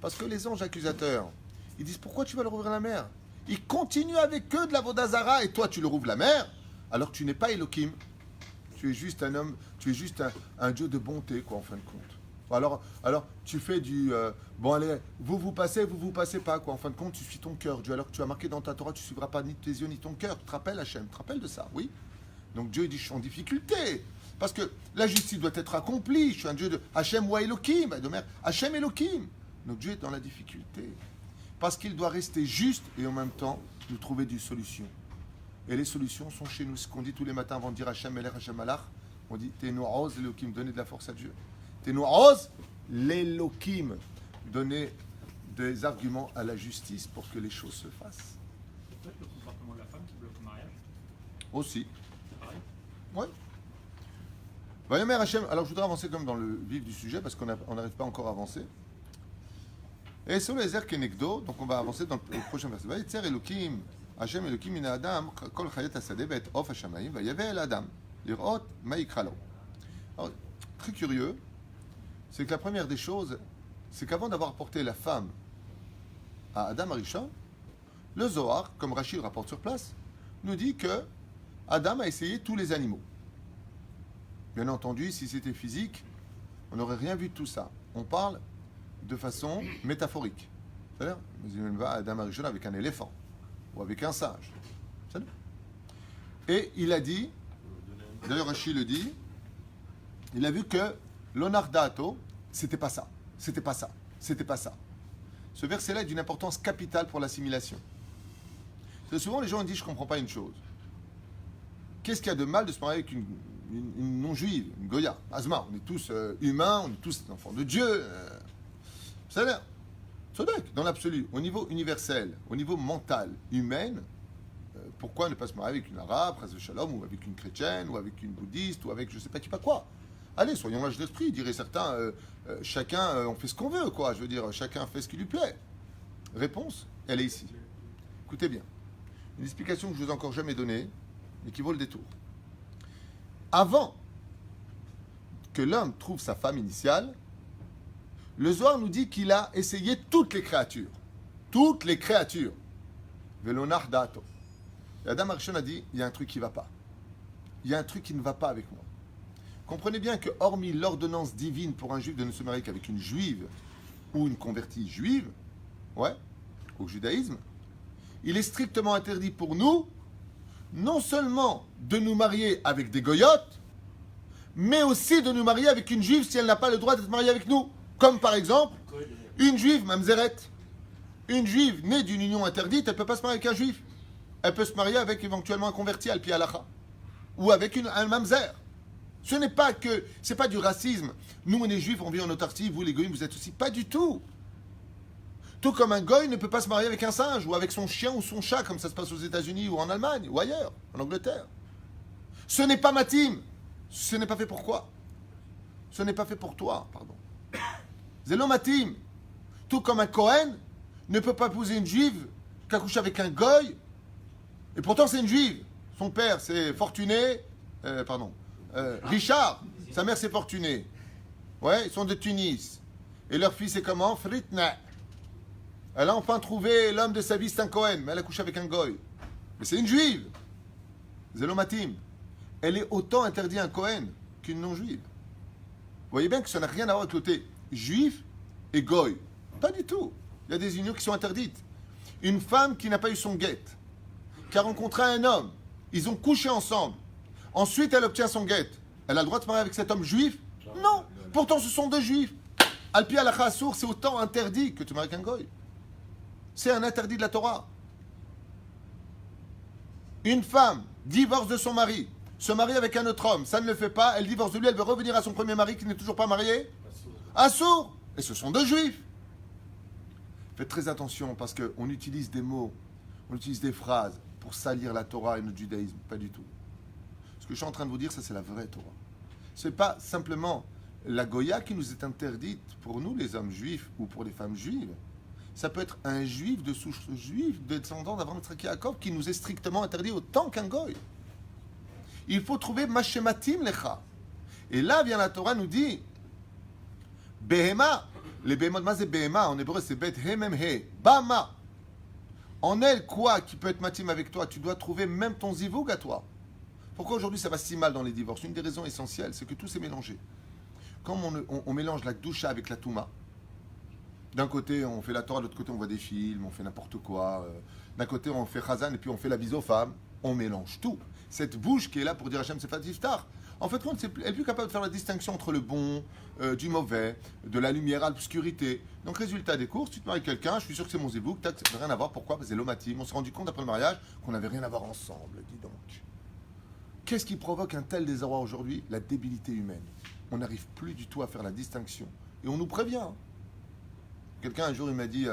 Parce que les anges accusateurs, ils disent pourquoi tu vas leur ouvrir la mer? Ils continuent avec eux de la Vodazara et toi tu leur ouvres la mer, alors que tu n'es pas Elohim. Tu es juste un homme, tu es juste un Dieu de bonté, quoi, en fin de compte. Alors tu fais du bon allez, vous passez pas, quoi. En fin de compte, tu suis ton cœur, Dieu. Alors que tu as marqué dans ta Torah, tu suivras pas ni tes yeux ni ton cœur. Tu te rappelles Hachem, tu te rappelles de ça, oui? Donc Dieu il dit je suis en difficulté parce que la justice doit être accomplie. Je suis un Dieu de Hachem ou Elohim, de mère Hachem Elohim. Donc Dieu est dans la difficulté parce qu'il doit rester juste et en même temps nous trouver des solutions. Et les solutions sont chez nous. Ce qu'on dit tous les matins avant de dire Hachem Melech Hachem Malach, on dit Tenu Oz Elohim, donner de la force à Dieu. Tenu Oz l'Elohim, donner des arguments à la justice pour que les choses se fassent. Peut-être le comportement de la femme qui bloque le mariage. Aussi. C'est pareil. Oui. Vayomer Hachem. Alors je voudrais avancer comme dans le vif du sujet parce qu'on n'arrive pas encore à avancer. Et sur les Ezer Kenegdo, donc on va avancer dans le prochain verset. Vayetzer Elohim, Hachem Elohim min Adam, kol chayet hasadeh ve'et of hashamayim, vayave el Adam, lirot ma yikra lo. Alors, très curieux, c'est que la première des choses, c'est qu'avant d'avoir apporté la femme à Adam Arishon, le Zohar, comme Rachid rapporte sur place, nous dit que Adam a essayé tous les animaux. Bien entendu, si c'était physique, on n'aurait rien vu de tout ça. On parle de façon métaphorique. C'est-à-dire, on va à Adam Arishon avec un éléphant ou avec un singe. C'est-à-dire. Et il a dit, d'ailleurs Rachid le dit, il a vu que l'onardato, c'était pas ça, c'était pas ça, c'était pas ça. Ce verset-là est d'une importance capitale pour l'assimilation. Très souvent, les gens disent, je comprends pas une chose. Qu'est-ce qu'il y a de mal de se marier avec une non-juive, une Goya? Azma, on est tous humains, on est tous des enfants de Dieu. C'est-à-dire, Tzodek, dans l'absolu, au niveau universel, au niveau mental, humain, pourquoi ne pas se marier avec une arabe, Chas Shalom, ou avec une chrétienne, ou avec une bouddhiste, ou avec je sais pas qui pas quoi. Allez, soyons lâches d'esprit, diraient certains, chacun, on fait ce qu'on veut, quoi. Je veux dire, chacun fait ce qui lui plaît. Réponse, elle est ici. Écoutez bien. Une explication que je vous ai encore jamais donnée, mais qui vaut le détour. Avant que l'homme trouve sa femme initiale, le Zohar nous dit qu'il a essayé toutes les créatures. Toutes les créatures. Velonar dato. Et Adam Arishon a dit, il y a un truc qui ne va pas. Il y a un truc qui ne va pas avec moi. Comprenez bien que, hormis l'ordonnance divine pour un juif de ne se marier qu'avec une juive ou une convertie juive, ouais, au judaïsme, il est strictement interdit pour nous, non seulement de nous marier avec des goyotes, mais aussi de nous marier avec une juive si elle n'a pas le droit d'être mariée avec nous. Comme par exemple, une juive, mamzeret. Une juive née d'une union interdite, elle ne peut pas se marier avec un juif. Elle peut se marier avec éventuellement un converti al pi halacha. Ou avec un mamzer. Ce n'est pas que, c'est pas du racisme. Nous, on est juifs, on vit en autarcie, vous les goyim, vous êtes aussi. Pas du tout. Tout comme un goy ne peut pas se marier avec un singe, ou avec son chien ou son chat, comme ça se passe aux États-Unis, ou en Allemagne, ou ailleurs, en Angleterre. Ce n'est pas matim. Ce n'est pas fait pour quoi? Ce n'est pas fait pour toi, pardon. Zélo matim. Tout comme un Cohen ne peut pas épouser une juive qui a couché avec un goy, et pourtant c'est une juive. Son père c'est Fortuné, Richard, sa mère c'est Fortuné. Ouais, ils sont de Tunis. Et leur fils c'est comment? Fritna. Elle a enfin trouvé l'homme de sa vie, c'est un Cohen, mais elle a couché avec un goy. Mais c'est une juive. Zélomatim. Elle est autant interdite à un Cohen qu'une non-juive. Vous voyez bien que ça n'a rien à voir avec le côté juif et goy. Pas du tout. Il y a des unions qui sont interdites. Une femme qui n'a pas eu son guette, qui a rencontré un homme, ils ont couché ensemble. Ensuite, elle obtient son guette. Elle a le droit de se marier avec cet homme juif? Non. Pourtant, ce sont deux juifs. Alpi halacha assour, c'est autant interdit que tu maries avec un goy. C'est un interdit de la Torah. Une femme divorce de son mari, se marie avec un autre homme, ça ne le fait pas, elle divorce de lui, elle veut revenir à son premier mari qui n'est toujours pas marié. Assour. Et ce sont deux juifs. Faites très attention parce qu'on utilise des mots, on utilise des phrases pour salir la Torah et notre judaïsme. Pas du tout. Ce que je suis en train de vous dire, ça c'est la vraie Torah. Ce n'est pas simplement la Goya qui nous est interdite pour nous, les hommes juifs, ou pour les femmes juives. Ça peut être un juif de souche juive, descendant d'Avraham Yitzhak Yaakov, qui nous est strictement interdit autant qu'un goy. Il faut trouver Mashematim Lecha. Et là vient la Torah nous dit Behema. Les Behemot, c'est Behema, en hébreu c'est Bet Hemem He. Bama. En elle, quoi qui peut être matim avec toi? Tu dois trouver même ton zivoug à toi. Pourquoi aujourd'hui ça va si mal dans les divorces? Une des raisons essentielles, c'est que tout s'est mélangé. Comme on mélange la Gdusha avec la Touma, d'un côté on fait la Torah, de l'autre côté on voit des films, on fait n'importe quoi. D'un côté on fait Chazan et puis on fait la bise aux femmes. On mélange tout. Cette bouche qui est là pour dire Hachem Sefat Iftar, en fait, elle est plus capable de faire la distinction entre le bon, du mauvais, de la lumière à l'obscurité. Donc, résultat des courses, tu te maries avec quelqu'un, je suis sûr que c'est mon zibouk, ça n'a rien à voir. Pourquoi? Parce que c'est l'omatim. On s'est rendu compte après le mariage qu'on n'avait rien à voir ensemble, dis donc. Qu'est-ce qui provoque un tel désarroi aujourd'hui? La débilité humaine. On n'arrive plus du tout à faire la distinction. Et on nous prévient. Quelqu'un un jour, il m'a dit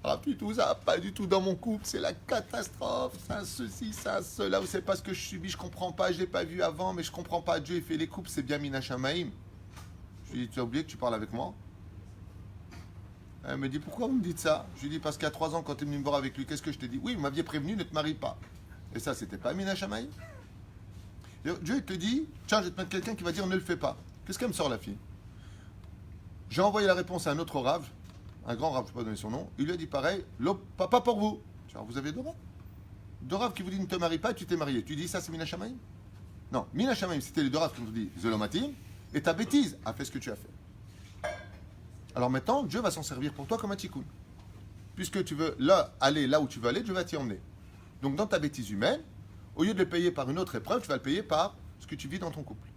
ah, tout ça, pas du tout dans mon couple, c'est la catastrophe, ça, ceci, ça, cela, vous savez pas ce que je subis, je comprends pas, je l'ai pas vu avant, mais je comprends pas, Dieu il fait les couples, c'est bien Mina Shamaim. Je lui ai dit, tu as oublié que tu parles avec moi? Elle me dit, pourquoi vous me dites ça? Je lui ai dit, parce qu'il y a 3 ans, quand tu es venu me voir avec lui, qu'est-ce que je t'ai dit? Oui, vous m'aviez prévenu, ne te marie pas. Et ça, c'était pas Mina Shamaim. Dieu il te dit, tiens, je vais te mettre quelqu'un qui va dire, ne le fais pas. Qu'est-ce qu'elle me sort la fille? J'ai envoyé la réponse à un autre rave, un grand rave, je ne vais pas donner son nom, il lui a dit pareil, pas pour vous. Alors vous avez deux raves. Deux raves qui vous disent ne te marie pas et tu t'es marié. Tu dis ça c'est Mina Shamaim? Non, Mina Shamaim c'était les deux raves qui nous disent Zelomatim et ta bêtise a fait ce que tu as fait. Alors maintenant, Dieu va s'en servir pour toi comme un tikkun. Puisque tu veux aller là où tu veux aller, Dieu va t'y emmener. Donc dans ta bêtise humaine, au lieu de le payer par une autre épreuve, tu vas le payer par ce que tu vis dans ton couple.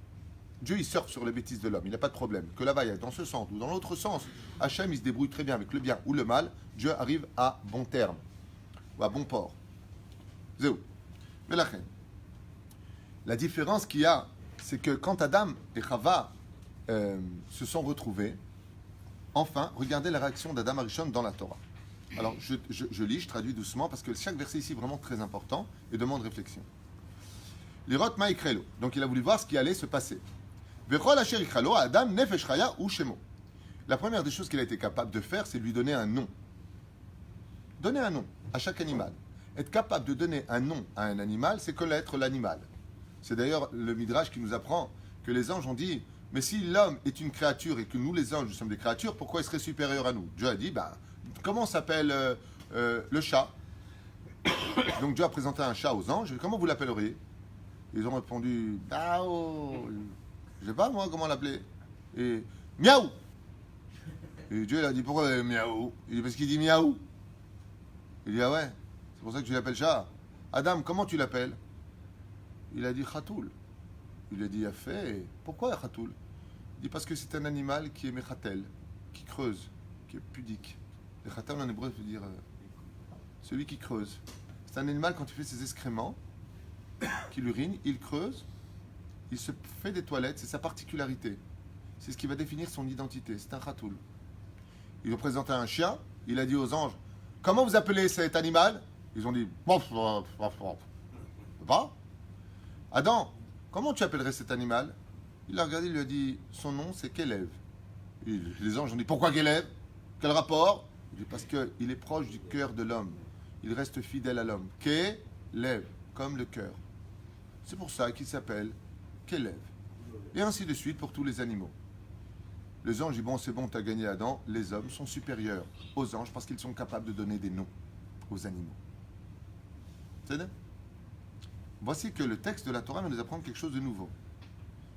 Dieu, il surfe sur les bêtises de l'homme, il n'a pas de problème. Que là-bas, il y a dans ce sens ou dans l'autre sens, Hachem, il se débrouille très bien avec le bien ou le mal. Dieu arrive à bon terme, ou à bon port. Zéou. Mais la différence qu'il y a, c'est que quand Adam et Chava se sont retrouvés, enfin, regardez la réaction d'Adam Arishon dans la Torah. Alors, je lis, je traduis doucement, parce que chaque verset ici est vraiment très important et demande réflexion. Lirot ma'ikrélo. Donc, il a voulu voir ce qui allait se passer. Vechol asher ikralo, Adam nefesh chaya ou shemo. La première des choses qu'il a été capable de faire, c'est de lui donner un nom. Donner un nom à chaque animal. Être capable de donner un nom à un animal, c'est connaître l'animal. C'est d'ailleurs le Midrash qui nous apprend que les anges ont dit, mais si l'homme est une créature et que nous les anges, nous sommes des créatures, pourquoi il serait supérieur à nous? Dieu a dit, comment s'appelle le chat? Donc Dieu a présenté un chat aux anges, comment vous l'appelleriez? Ils ont répondu, je sais pas moi comment l'appeler. Et miaou. Et Dieu il a dit, pourquoi miaou? Il dit, parce qu'il dit miaou. Il dit, ah ouais, c'est pour ça que tu l'appelles chat. Adam, comment tu l'appelles? Il a dit Khatoul. Il a dit Yafé. Pourquoi Khatoul? Il dit parce que c'est un animal qui est mechatel, qui creuse, qui est pudique. Le khatel en hébreu veut dire celui qui creuse. C'est un animal quand il fait ses excréments, qu'il urine, il creuse, il se fait des toilettes, c'est sa particularité. C'est ce qui va définir son identité. C'est un Khatoul. Il représentait un chien, il a dit aux anges comment vous appelez cet animal? Ils ont dit pas. Adam, comment tu appellerais cet animal? Il a regardé, il lui a dit, son nom c'est Kélev. Les anges ont dit, pourquoi Kélev? Quel rapport? Il dit, parce qu'il est proche du cœur de l'homme. Il reste fidèle à l'homme. Kélev, comme le cœur. C'est pour ça qu'il s'appelle Kélev. Et ainsi de suite pour tous les animaux. Les anges disent, bon, c'est bon, t'as gagné Adam. Les hommes sont supérieurs aux anges parce qu'ils sont capables de donner des noms aux animaux. C'est vrai? Voici que le texte de la Torah va nous apprendre quelque chose de nouveau.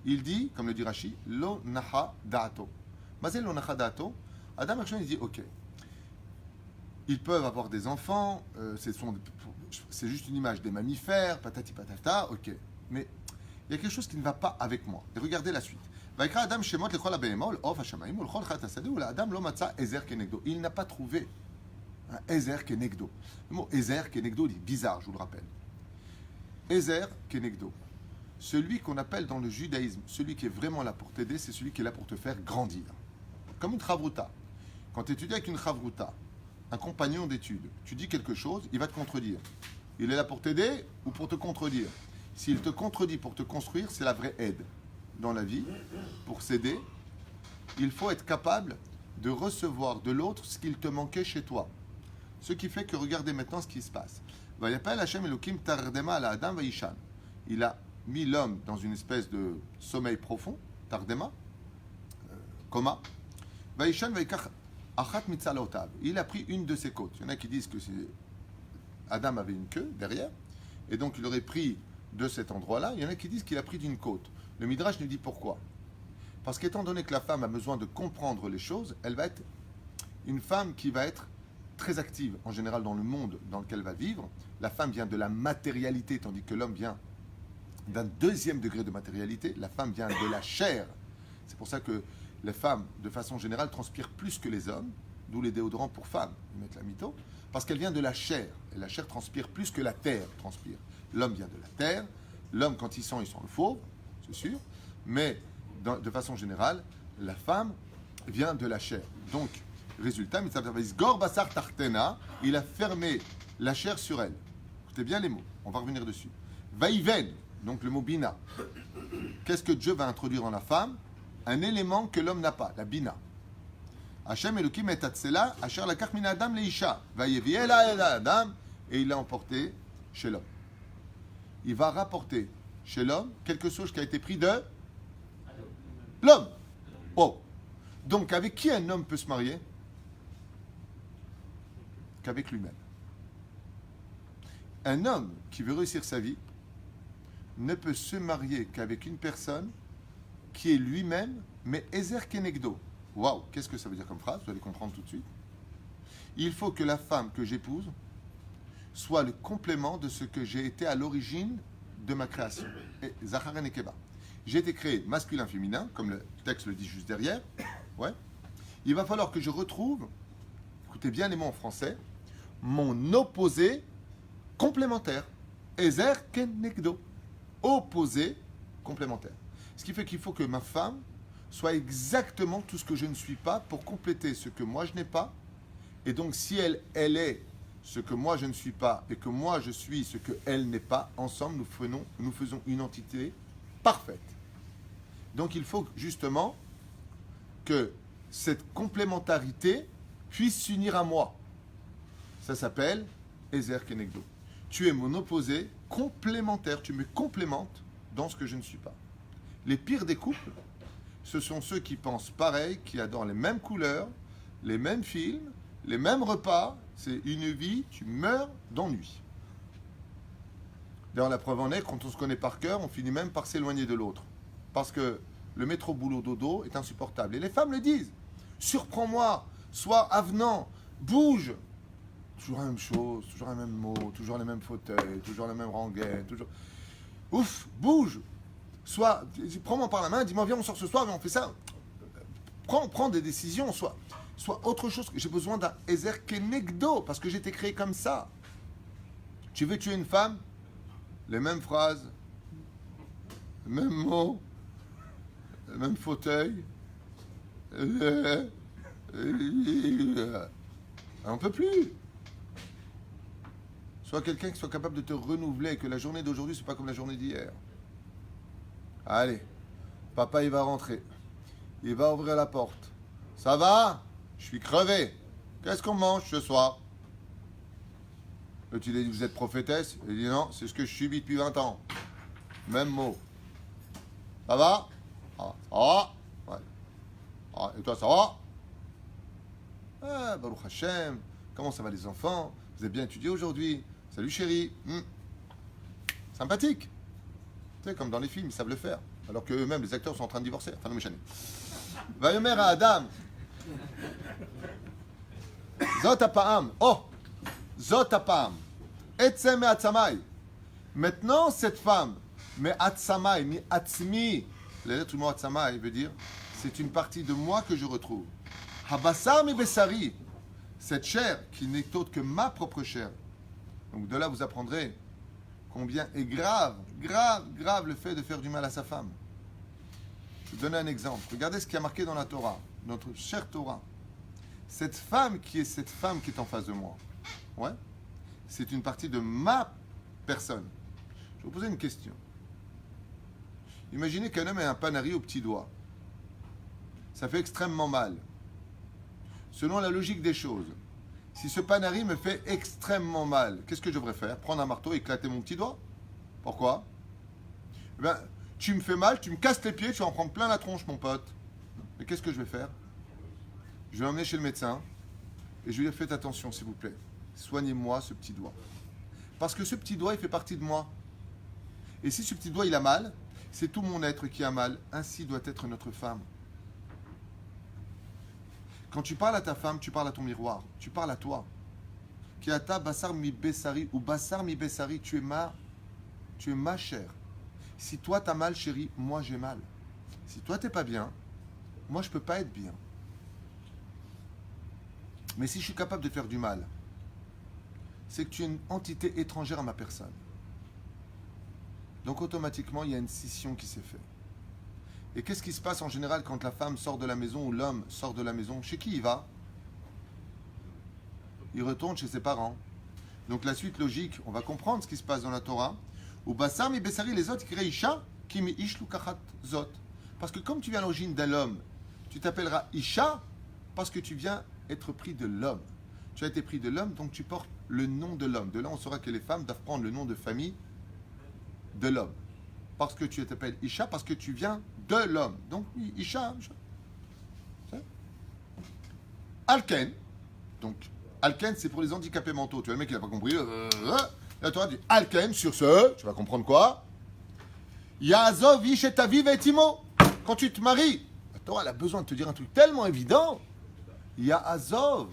Il dit, comme le dit Rashi, Lo nacha da'ato. Mazel lo nacha da'ato. Adam Arshon, il dit, ok, ils peuvent avoir des enfants, c'est juste une image des mammifères, patati patata, ok. Mais il y a quelque chose qui ne va pas avec moi. Et regardez la suite. Vaikra Adam shemot lechol abehemot, of hashamayim, lechol chat hasadeh, ou la Adam lo matza ezer kenegdo. Il n'a pas trouvé un ezer kenegdo. Le mot ezer kenegdo, il est bizarre, je vous le rappelle. Ezer Kenegdo, celui qu'on appelle dans le judaïsme, celui qui est vraiment là pour t'aider, c'est celui qui est là pour te faire grandir. Comme une chavruta. Quand tu étudies avec une chavruta, un compagnon d'études, tu dis quelque chose, il va te contredire. Il est là pour t'aider ou pour te contredire. S'il te contredit pour te construire, c'est la vraie aide. Dans la vie, pour s'aider, il faut être capable de recevoir de l'autre ce qu'il te manquait chez toi. Ce qui fait que regardez maintenant ce qui se passe. Il a mis l'homme dans une espèce de sommeil profond, tardema, coma. Il a pris une de ses côtes. Il y en a qui disent que Adam avait une queue derrière, et donc il aurait pris de cet endroit-là. Il y en a qui disent qu'il a pris d'une côte. Le Midrash nous dit pourquoi. Parce qu'étant donné que la femme a besoin de comprendre les choses, elle va être une femme qui va être très active en général dans le monde dans lequel elle va vivre. La femme vient de la matérialité, tandis que l'homme vient d'un deuxième degré de matérialité. La femme vient de la chair. C'est pour ça que les femmes, de façon générale, transpirent plus que les hommes, d'où les déodorants pour femmes, ils mettent la mytho, parce qu'elle vient de la chair. Et la chair transpire plus que la terre transpire. L'homme vient de la terre. L'homme, quand il sent le fauve, c'est sûr. Mais de façon générale, la femme vient de la chair. Donc, résultat, il a fermé la chair sur elle. Écoutez bien les mots, on va revenir dessus. Vaïven, donc le mot bina. Qu'est-ce que Dieu va introduire dans la femme? Un élément que l'homme n'a pas, la bina. Hashem Elokim et Tatsela, Asher lakach min Adam leisha. Vayeviela el Adam, et il l'a emporté chez l'homme. Il va rapporter chez l'homme quelque chose qui a été pris de l'homme. Oh. Donc avec qui un homme peut se marier? Qu'avec lui-même. Un homme qui veut réussir sa vie ne peut se marier qu'avec une personne qui est lui-même, mais Ezer Kenegdo. Waouh, qu'est-ce que ça veut dire comme phrase? Vous allez comprendre tout de suite. Il faut que la femme que j'épouse soit le complément de ce que j'ai été à l'origine de ma création. Et Zachar et Nekeba. J'ai été créé masculin-féminin, comme le texte le dit juste derrière. Ouais. Il va falloir que je retrouve, écoutez bien les mots en français, mon opposé complémentaire. Ezer Kenegdo. Opposé complémentaire. Ce qui fait qu'il faut que ma femme soit exactement tout ce que je ne suis pas pour compléter ce que moi je n'ai pas Et donc, si elle est ce que moi je ne suis pas et que moi je suis ce que elle n'est pas, ensemble nous faisons une entité parfaite. Donc, il faut justement que cette complémentarité puisse s'unir à moi. Ça s'appelle Ezer Kenegdo. Tu es mon opposé complémentaire. Tu me complémentes dans ce que je ne suis pas. Les pires des couples, ce sont ceux qui pensent pareil, qui adorent les mêmes couleurs, les mêmes films, les mêmes repas. C'est une vie, tu meurs d'ennui. D'ailleurs, la preuve en est, quand on se connaît par cœur, on finit même par s'éloigner de l'autre. Parce que le métro boulot dodo est insupportable. Et les femmes le disent. Surprends-moi, sois avenant, bouge. Toujours la même chose, toujours les mêmes mots, toujours les mêmes fauteuils, toujours les mêmes rengaines, toujours... Ouf, bouge. Prends-moi par la main, dis-moi, viens, on sort ce soir, viens, on fait ça. Prends des décisions, sois autre chose. J'ai besoin d'un Ezer Kenegdo, parce que j'ai été créé comme ça. Tu veux tuer une femme? Les mêmes phrases, les mêmes mots, les mêmes fauteuils. On ne peut plus. Sois quelqu'un qui soit capable de te renouveler, que la journée d'aujourd'hui, c'est pas comme la journée d'hier. Allez, papa, il va rentrer. Il va ouvrir la porte. Ça va? Je suis crevé. Qu'est-ce qu'on mange ce soir? Tu dis, vous êtes prophétesse? Il dit, non, c'est ce que je subis depuis 20 ans. Même mot. Ça va? Ah, ça va? Ouais. Ah, et toi, ça va? Ah, Baruch Hashem. Comment ça va les enfants? Vous avez bien étudié aujourd'hui? Salut chérie. Sympathique. Tu sais, comme dans les films, ils savent le faire. Alors qu'eux-mêmes, les acteurs sont en train de divorcer. Enfin, non, méchané. Vayomer à Adam. Zot apa'am. Oh! Zot apa'am. Etzem me atzamai. Maintenant, cette femme, me atzamai, mi atzmi. La lettre du mot atzamai veut dire, c'est une partie de moi que je retrouve. Habassar mi bessari. Cette chair qui n'est autre que ma propre chair. Donc de là, vous apprendrez combien est grave le fait de faire du mal à sa femme. Je vais vous donner un exemple. Regardez ce qui a marqué dans la Torah, notre chère Torah. Cette femme qui est en face de moi, ouais, c'est une partie de ma personne. Je vais vous poser une question. Imaginez qu'un homme ait un panari au petit doigt. Ça fait extrêmement mal. Selon la logique des choses, si ce panari me fait extrêmement mal, qu'est-ce que je devrais faire? Prendre un marteau et éclater mon petit doigt? Pourquoi? Eh bien, tu me fais mal, tu me casses les pieds, tu vas en prendre plein la tronche, mon pote. Mais qu'est-ce que je vais faire? Je vais l'emmener chez le médecin et je lui dire, faites attention, s'il vous plaît. Soignez-moi ce petit doigt. Parce que ce petit doigt, il fait partie de moi. Et si ce petit doigt, il a mal, c'est tout mon être qui a mal. Ainsi doit être notre femme. Quand tu parles à ta femme, tu parles à ton miroir. Tu parles à toi. Kiata basar mi bessari ou basar mi bessari, tu es ma chair. Si toi t'as mal, chérie, moi j'ai mal. Si toi t'es pas bien, moi je peux pas être bien. Mais si je suis capable de faire du mal, c'est que tu es une entité étrangère à ma personne. Donc automatiquement, il y a une scission qui s'est faite. Et qu'est-ce qui se passe en général quand la femme sort de la maison ou l'homme sort de la maison? Chez qui il va? Il retourne chez ses parents. Donc la suite logique, on va comprendre ce qui se passe dans la Torah. Ou basar mi bessari les autres qui isha qui mi ishlu kachat zot. Parce que comme tu viens à l'origine d'un homme, tu t'appelleras Isha parce que tu viens être pris de l'homme. Tu as été pris de l'homme, donc tu portes le nom de l'homme. De là, on saura que les femmes doivent prendre le nom de famille de l'homme. Parce que tu t'appelles Isha, parce que tu viens de l'homme. Donc, Isha. Alken. Donc, Alken, c'est pour les handicapés mentaux. Tu vois, le mec, il n'a pas compris. La Torah dit Alken, sur ce, tu vas comprendre quoi? Yaazov, Ish et Aviv et Timo. Quand tu te maries, la Torah, elle a besoin de te dire un truc tellement évident. Yaazov.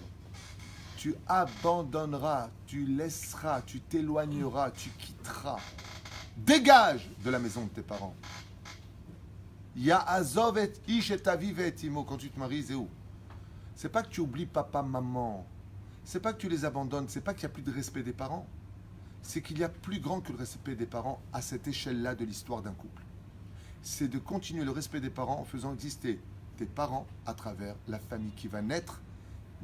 Tu abandonneras, tu laisseras, tu t'éloigneras, tu quitteras. Dégage de la maison de tes parents. Yaazov et Ish et Aviv et Timo. Quand tu te maries, c'est où? C'est pas que tu oublies papa, maman. C'est pas que tu les abandonnes. C'est pas qu'il n'y a plus de respect des parents. C'est qu'il y a plus grand que le respect des parents à cette échelle-là de l'histoire d'un couple. C'est de continuer le respect des parents en faisant exister tes parents à travers la famille qui va naître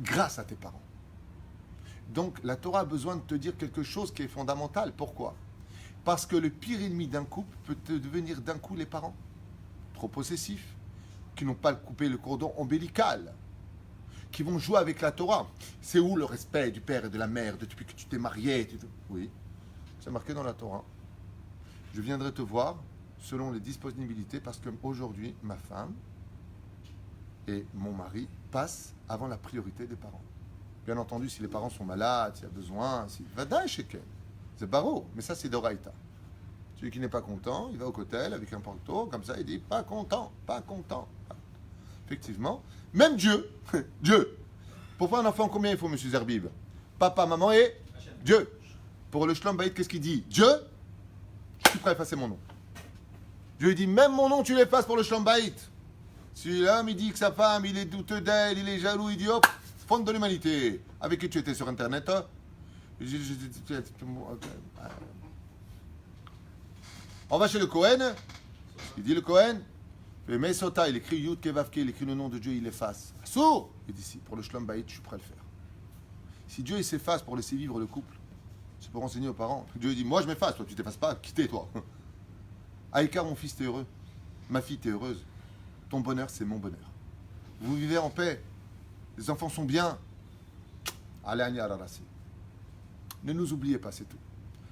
grâce à tes parents. Donc la Torah a besoin de te dire quelque chose qui est fondamental. Pourquoi? Parce que le pire ennemi d'un couple peut devenir d'un coup les parents. Trop possessifs, qui n'ont pas coupé le cordon ombilical, qui vont jouer avec la Torah. C'est où le respect du père et de la mère depuis que tu t'es marié? Oui, c'est marqué dans la Torah. Je viendrai te voir selon les disponibilités parce qu'aujourd'hui, ma femme et mon mari passent avant la priorité des parents. Bien entendu, si les parents sont malades, s'il y a besoin, vadaï shekel. C'est barreau, mais ça c'est d'oraïta. Celui qui n'est pas content, il va au cotel avec un panto, comme ça, il dit pas content, pas content. Effectivement, même Dieu, Dieu. Pour faire un enfant, combien il faut, monsieur Zerbib? Papa, maman et Dieu. Pour le Shlom Bayit, qu'est-ce qu'il dit? Dieu, je suis prêt à effacer mon nom. Dieu dit, même mon nom, tu l'effaces pour le Shlom Bayit. Si l'homme, il dit que sa femme, il est douteux d'elle, il est jaloux, il dit, hop, fond de l'humanité. Avec qui tu étais sur Internet? On va chez le Cohen. Il dit le Cohen. Le Mesota, il écrit Yud Kevavke, il écrit le nom de Dieu, il efface. Sourd. Il dit si, pour le Shlom Bayit, je suis prêt à le faire. Si Dieu il s'efface pour laisser vivre le couple, c'est pour enseigner aux parents. Dieu dit, moi je m'efface, toi tu t'effaces pas, quittez toi. Aïka, mon fils, t'es heureux. Ma fille, t'es heureuse. Ton bonheur, c'est mon bonheur. Vous vivez en paix. Les enfants sont bien. Allez, Anya Ararasi. Ne nous oubliez pas, c'est tout.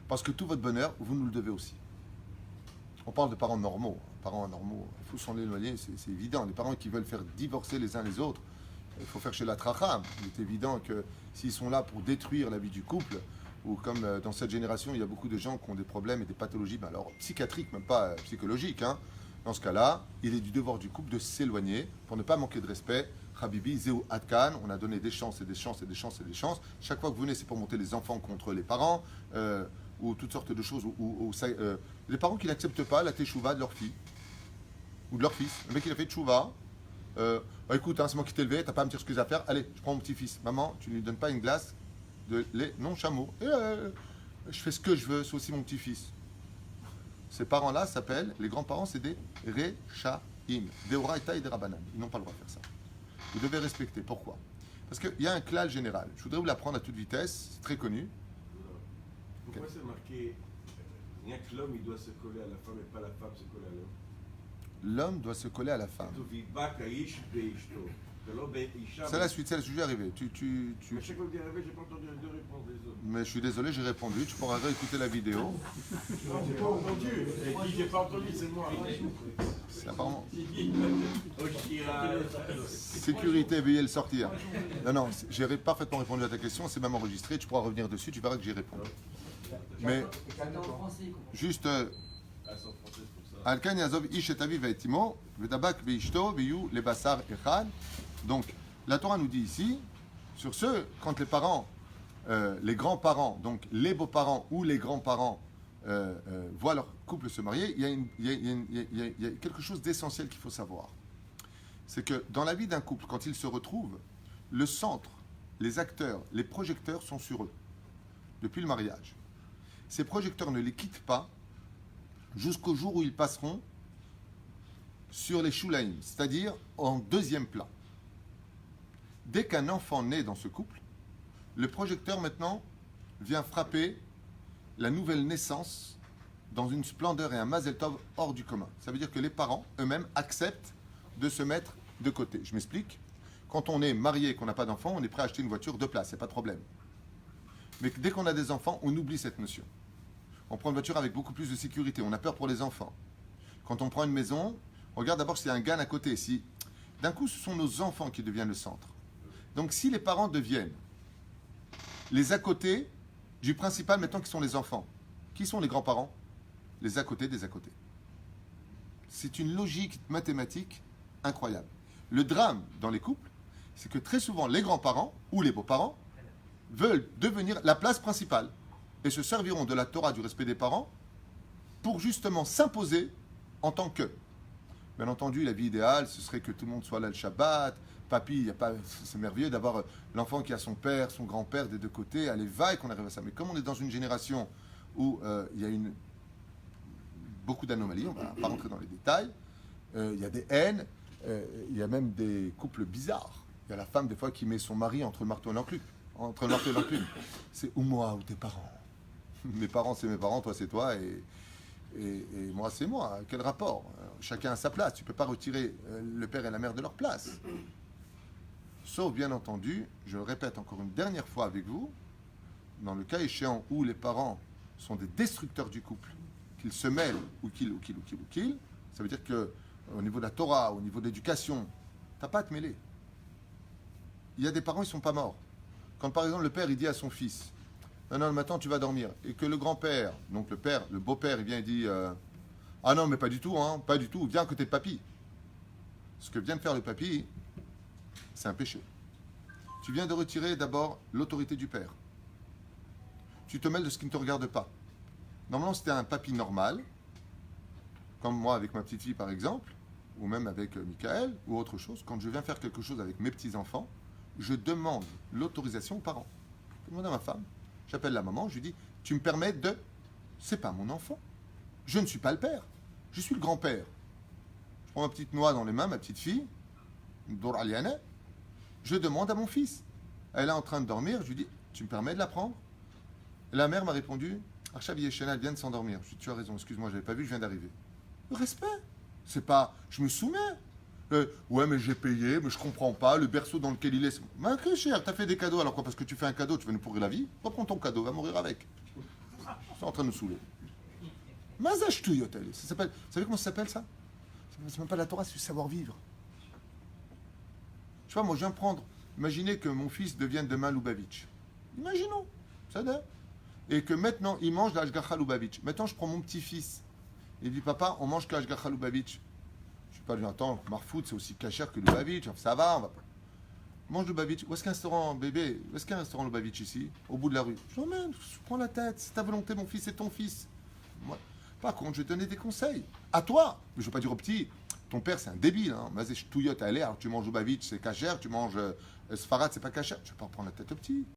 Parce que tout votre bonheur, vous nous le devez aussi. On parle de parents normaux. Parents anormaux, il faut s'en éloigner, c'est évident. Les parents qui veulent faire divorcer les uns les autres, il faut faire chez la tracham. Il est évident que s'ils sont là pour détruire la vie du couple, ou comme dans cette génération, il y a beaucoup de gens qui ont des problèmes et des pathologies, ben alors psychiatriques, même pas psychologiques. Hein. Dans ce cas-là, il est du devoir du couple de s'éloigner pour ne pas manquer de respect. Habibi, Zéou Adkan, on a donné des chances et des chances et des chances et des chances. Chaque fois que vous venez, c'est pour monter les enfants contre les parents, ou toutes sortes de choses, les parents qui n'acceptent pas la teshuva de leur fille ou de leur fils. Le mec il a fait teshuva, bah, écoute, hein, c'est moi qui t'ai élevé, t'as pas à me dire ce que j'ai à faire, allez, je prends mon petit-fils. Maman, tu ne lui donnes pas une glace de lait non chameau. Et, je fais ce que je veux, c'est aussi mon petit-fils. Ces parents-là s'appellent, les grands-parents, c'est des Rechaim, des Oraita et des Rabbanan. Ils n'ont pas le droit de faire ça. Vous devez respecter. Pourquoi? Parce qu'il y a un klal général. Je voudrais vous l'apprendre à toute vitesse, c'est très connu. Pourquoi c'est marqué rien que l'homme il doit se coller à la femme et pas la femme se coller à l'homme? L'homme doit se coller à la femme. C'est la suite, c'est le sujet arrivé. Mais chaque fois que vous dites arrivé, j'ai pas entendu les deux réponses des autres. Mais je suis désolé, j'ai répondu. Tu pourras réécouter la vidéo. Non, j'ai pas entendu. Et qui j'ai pas entendu, c'est moi. C'est apparemment. Sécurité, veuillez le sortir. Non, j'ai parfaitement répondu à ta question. C'est même enregistré. Tu pourras revenir dessus. Tu verras que j'y réponds. Mais juste. Alkan Yazov Ish et Aviv et Timo, Vedabak Veishto, Veyu, les Bassar Echad. Donc, la Torah nous dit ici, sur ce, quand les parents, les grands-parents, donc les beaux-parents ou les grands-parents voient leur couple se marier, il y a quelque chose d'essentiel qu'il faut savoir. C'est que dans la vie d'un couple, quand ils se retrouvent, le centre, les acteurs, les projecteurs sont sur eux, depuis le mariage. Ces projecteurs ne les quittent pas jusqu'au jour où ils passeront sur les shulaim, c'est-à-dire en deuxième plan. Dès qu'un enfant naît dans ce couple, le projecteur maintenant vient frapper la nouvelle naissance dans une splendeur et un mazel tov hors du commun. Ça veut dire que les parents eux-mêmes acceptent de se mettre de côté. Je m'explique. Quand on est marié et qu'on n'a pas d'enfant, on est prêt à acheter une voiture de place, c'est pas de problème. Mais dès qu'on a des enfants, on oublie cette notion. On prend une voiture avec beaucoup plus de sécurité. On a peur pour les enfants. Quand on prend une maison, on regarde d'abord s'il y a un gain à côté. Si, d'un coup, ce sont nos enfants qui deviennent le centre. Donc, si les parents deviennent les à côté du principal, maintenant qui sont les enfants, qui sont les grands-parents? Les à côté des à côté. C'est une logique mathématique incroyable. Le drame dans les couples, c'est que très souvent, les grands-parents ou les beaux-parents veulent devenir la place principale et se serviront de la Torah du respect des parents pour justement s'imposer en tant que. Bien entendu, la vie idéale, ce serait que tout le monde soit là le Shabbat. Papy, c'est merveilleux d'avoir l'enfant qui a son père, son grand-père des deux côtés. Allez, va et qu'on arrive à ça. Mais comme on est dans une génération où il y a beaucoup d'anomalies, on ne va pas rentrer dans les détails, il y a des haines, il y a même des couples bizarres. Il y a la femme, des fois, qui met son mari entre le marteau et l'enclume. entre le marteau et l'enclume. C'est ou moi ou tes parents. Mes parents, c'est mes parents, toi, c'est toi, et moi, c'est moi. Quel rapport? Chacun a sa place. Tu ne peux pas retirer le père et la mère de leur place. Sauf, bien entendu, je le répète encore une dernière fois avec vous, dans le cas échéant où les parents sont des destructeurs du couple, qu'ils se mêlent ou qu'ils, ça veut dire que au niveau de la Torah, au niveau de l'éducation, tu n'as pas à te mêler. Il y a des parents, ils ne sont pas morts. Quand par exemple le père, il dit à son fils, non, non, maintenant tu vas dormir, et que le grand-père, donc le père, le beau-père, il vient et dit, ah non, mais pas du tout, hein, pas du tout, viens à côté de papy. Ce que vient de faire le papy, c'est un péché. Tu viens de retirer d'abord l'autorité du père. Tu te mêles de ce qui ne te regarde pas. Normalement, c'était un papy normal, comme moi avec ma petite fille par exemple, ou même avec Michael, ou autre chose. Quand je viens faire quelque chose avec mes petits-enfants, je demande l'autorisation aux parents. Je demande à ma femme, j'appelle la maman, je lui dis, tu me permets de... C'est pas mon enfant. Je ne suis pas le père. Je suis le grand-père. Je prends ma petite noix dans les mains, ma petite fille, Dor Aliana, je demande à mon fils. Elle est en train de dormir, je lui dis, tu me permets de la prendre? Et la mère m'a répondu, Archav Yeshena, elle vient de s'endormir. Je lui dis, tu as raison, excuse-moi, je n'avais pas vu, je viens d'arriver. Le respect. C'est pas, je me soumets. Ouais, mais j'ai payé, mais je comprends pas, le berceau dans lequel il est. Mais que cher, t'as fait des cadeaux, alors quoi? Parce que tu fais un cadeau, tu vas nous pourrir la vie? Reprends ton cadeau, va mourir avec. C'est en train de nous saouler. Mazach Tuyotel. Ça s'appelle, vous savez comment ça s'appelle ça? C'est même pas la Torah, c'est du savoir-vivre. Tu vois, moi je viens prendre, imaginez que mon fils devienne demain Lubavitch. Imaginons, ça donne. Et que maintenant, il mange la Ashgacha Lubavitch. Maintenant, je prends mon petit-fils. Il dit, papa, on mange que la Ashgacha Lubavitch. Je ne sais pas, lui, attends, Marfout, c'est aussi cachère que Lubavitch. Ça va, on va pas. Mange Lubavitch. Où est-ce qu'il y a un restaurant, bébé? Où est-ce qu'il y a un restaurant Lubavitch ici? Au bout de la rue. Je l'emmène, je prends la tête. C'est ta volonté, mon fils, c'est ton fils. Moi, par contre, je vais te donner des conseils. À toi. Mais je ne veux pas dire au petit, ton père, c'est un débile. Hein. Mazé, je touillote, allez, alors tu manges Lubavitch, c'est cachère. Tu manges Sfarad, c'est pas cachère. Je ne vais pas prendre la tête au petit.